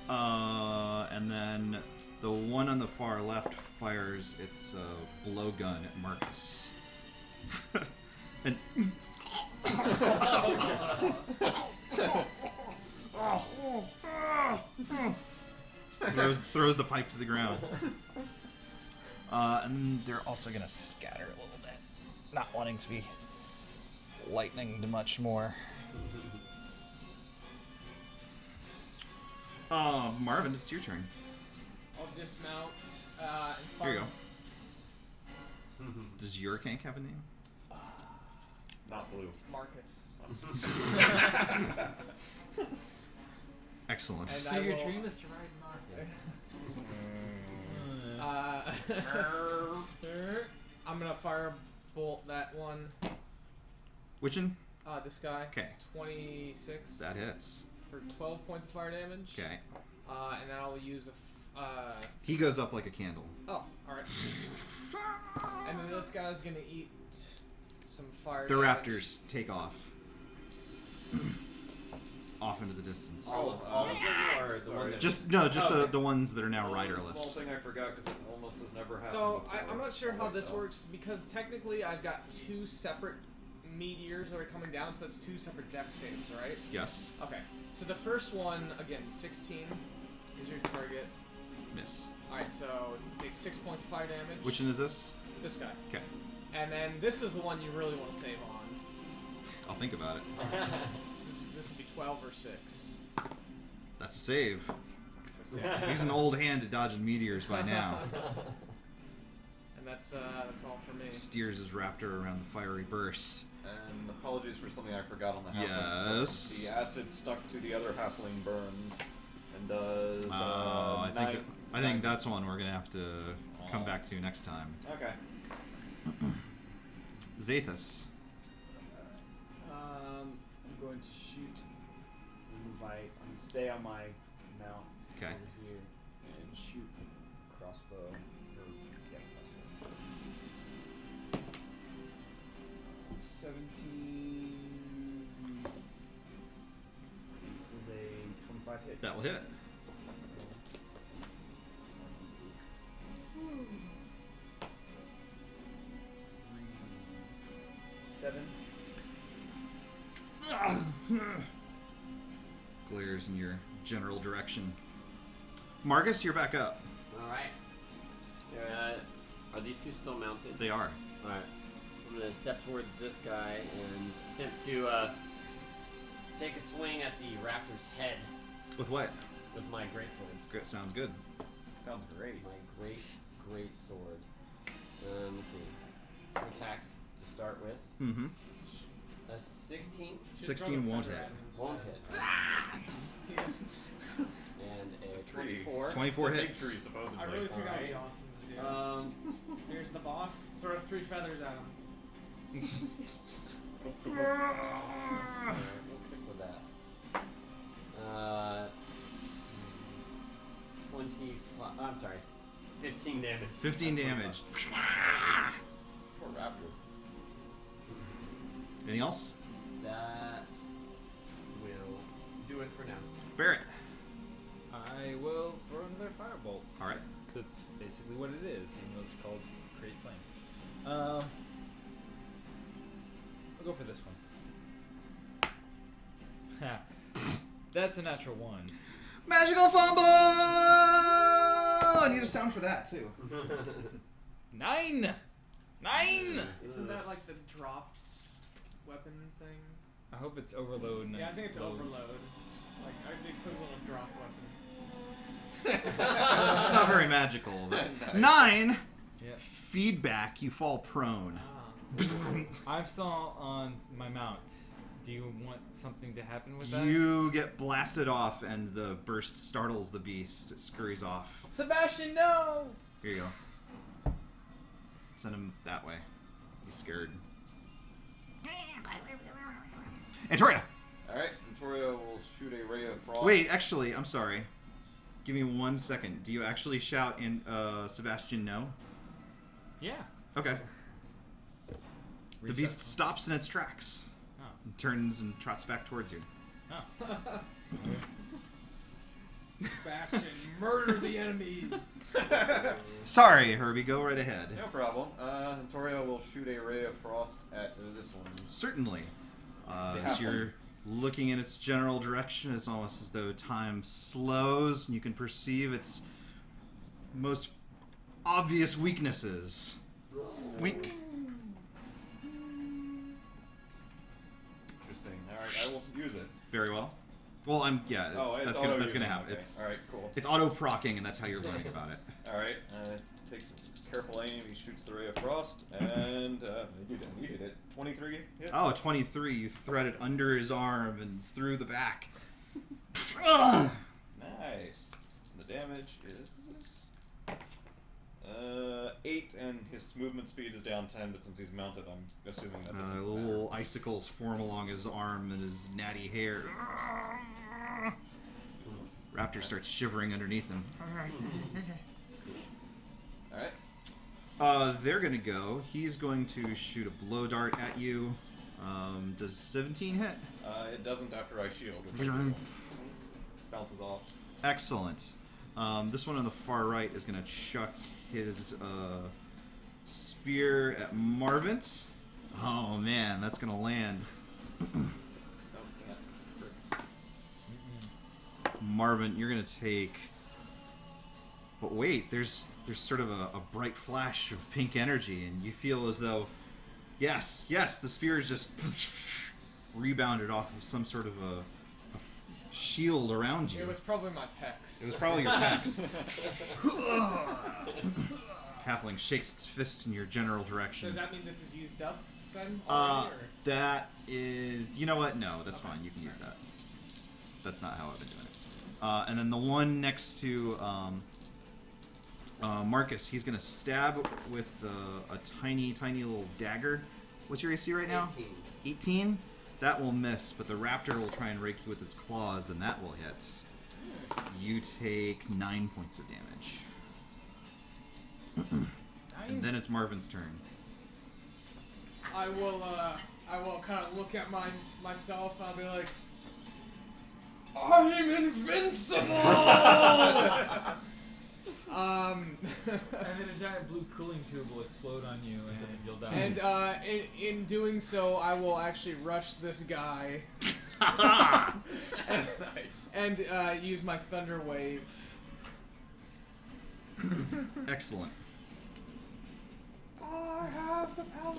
Alright. And then the one on the far left fires its blowgun at Marcus. And throws the pipe to the ground. And they're also gonna scatter a little bit, not wanting to be lightninged much more. Marvin, it's your turn. I'll dismount and Here you fire. go. Does your tank have a name? Not blue. Marcus. Excellent. And So I your will- dream is to ride Marcus. I'm gonna firebolt that one. Which one? This guy. Okay. 26 That hits. for 12 points of fire damage. Okay. And then I'll use a. He goes up like a candle. Oh, all right. And then this guy's gonna eat some fire. The damage. raptors take off. Off into the distance. All of them, or the one that Just Okay. the ones that are now Small riderless. thing I forgot because it almost has never happened. So before. I'm not sure how Like this that. works because technically I've got two separate meteors that are coming down, so that's two separate dex saves, right? Yes. Okay. So the first one, again, 16 is your target. Miss. Alright, so it takes 6 points of fire damage. Which one is this? This guy. Okay. And then this is the one you really want to save on. I'll think about it. This will be 12 or 6. That's a save. So 6. He's an old hand at dodging meteors by now. And that's all for me. Steers his raptor around the fiery bursts. And apologies for something I forgot on the halfling. Yes. stuff. The acid stuck to the other halfling burns and does. I think 9 that's one we're gonna have to come back to next time. Okay. Zathus. I'm going to shoot. Stay on my mount Okay. over here and shoot crossbow. Crossbow. 17 does a 25 hit. That will hit. Glares in your general direction. Marcus, you're back up. Alright. Are these two still mounted? They are. Alright. I'm gonna step towards this guy and attempt to take a swing at the raptor's head With what? with my greatsword. Great. Sounds good. Sounds great. My great sword. Let's see. 2 attacks to start with. Mm-hmm. A 16 Should 16 throw the won't feather hit. at him instead. won't hit. And a 24. 24 Big hits. tree, supposedly. I really think that would be Alright. awesome to do. Here's the boss. Throw 3 feathers at him. Alright, let's stick with that. 25. I'm sorry. 15 damage. 15 damage. Poor raptor. Anything else? That will do it for now. Barrett. I will throw another firebolt. All right. That's basically what it is, even though it's called Create Flame. Go for this one. Ha. That's a natural 1. Magical fumble! I need a sound for that too. 9! 9! Isn't that like the drops weapon thing? I hope it's overload. And Yeah, I think it's load. overload. Like, the equivalent of drop weapon. It's not very magical. But 9. Yep. Feedback. You fall prone. I'm still on my mount. Do you want something to happen with that? You get blasted off, and the burst startles the beast. It scurries off. Sebastian, no! Here you go. Send him that way. He's scared. Antoria! Alright, Antoria will shoot a ray of frost. Wait, actually, I'm sorry. Give me 1 second. Do you actually shout in Sebastian no? Yeah. Okay. The Reach beast out. stops in its tracks. Oh. And turns and trots back towards you. Oh. Sebastian, murder the enemies! Sorry, Herbie, go right ahead. No problem. Antoria will shoot a ray of frost at this one. Certainly. The As halfling. you're looking in its general direction, it's almost as though time slows and you can perceive its most obvious weaknesses. Wink. Interesting. Alright, I will use it. Very well. Well, that's gonna happen. Okay. Alright, cool. It's auto procking, and that's how you're learning about it. Alright, take careful aim. He shoots the ray of frost, and you did it. 23 hit. Oh, 23. You thread it under his arm and through the back. Ugh. Nice. The damage is 8, and his movement speed is down 10. But since he's mounted, I'm assuming that doesn't matter. Little icicles form along his arm and his natty hair. Raptor starts shivering underneath him. Alright. They're gonna go. He's going to shoot a blow dart at you. Does 17 hit? It doesn't after I shield, which bounces off. Excellent. This one on the far right is gonna chuck his spear at Marvin. Oh man, that's gonna land. Oh, can't. Marvin, you're gonna take. But wait, there's sort of a bright flash of pink energy, and you feel as though, yes, the spear is just rebounded off of some sort of a shield around you. It was probably my pecs. It was probably your pecs. Halfling shakes its fist in your general direction. Does that mean this is used up then? That is, you know what? No, that's fine. You can use that. That's not how I've been doing it. And then the one next to Marcus, he's gonna stab with a tiny little dagger. What's your AC right now? 18. That will miss, but the raptor will try and rake you with its claws, and that will hit. You take 9 points of damage. And then it's Marvin's turn. I will kind of look at myself. I'll be like, I'm invincible. And then a giant blue cooling tube will explode on you, and you'll die. And in doing so, I will actually rush this guy. and use my thunder wave. Excellent. I have the power.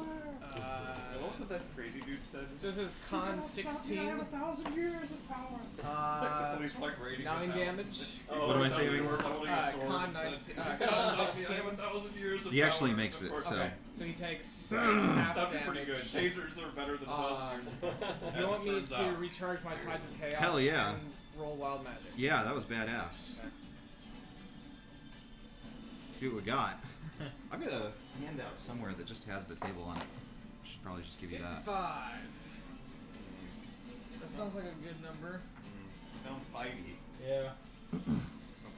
What was it that crazy dude said? So this is con 16. 1,000 years of power. Police like raiding 9 his house. damage. Oh, What am I no, saving? you were holding a sword Con and 19. said, Con "I 16. have 1,000 years of He actually power." makes it, Or- so. okay. So he takes half That'd be damage. pretty good. Tasers are better than 1,000 years of power. Do you want me to recharge my Tides of Chaos? Hell yeah. And roll wild magic? Yeah, that was badass. Okay. Let's see what we got. I've got a handout somewhere that just has the table on it. Should probably just give you that. 55. That sounds like a good number. Sounds 5e. Yeah. Hope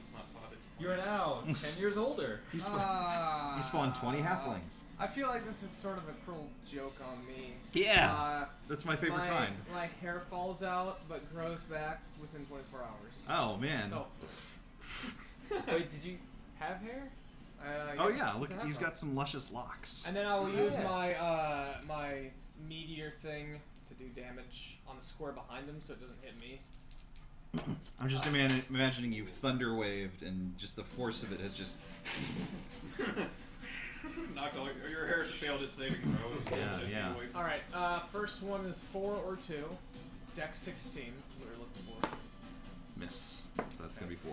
it's not potted. You're now 10 years older. You spawned 20 halflings. I feel like this is sort of a cruel joke on me. Yeah, that's my favorite kind. My hair falls out, but grows back within 24 hours. Oh man. So, Wait, did you have hair? Oh yeah, it's look, a he's half-elf. got some luscious locks. And then I will use my meteor thing to do damage on the square behind them, so it doesn't hit me. I'm just imagining you thunder waved, and just the force of it has just. Knocked all your hair failed its saving throw. Yeah. All right. First one is 4 or 2. Dex 16. We're looking for. Miss. So that's gonna be 4.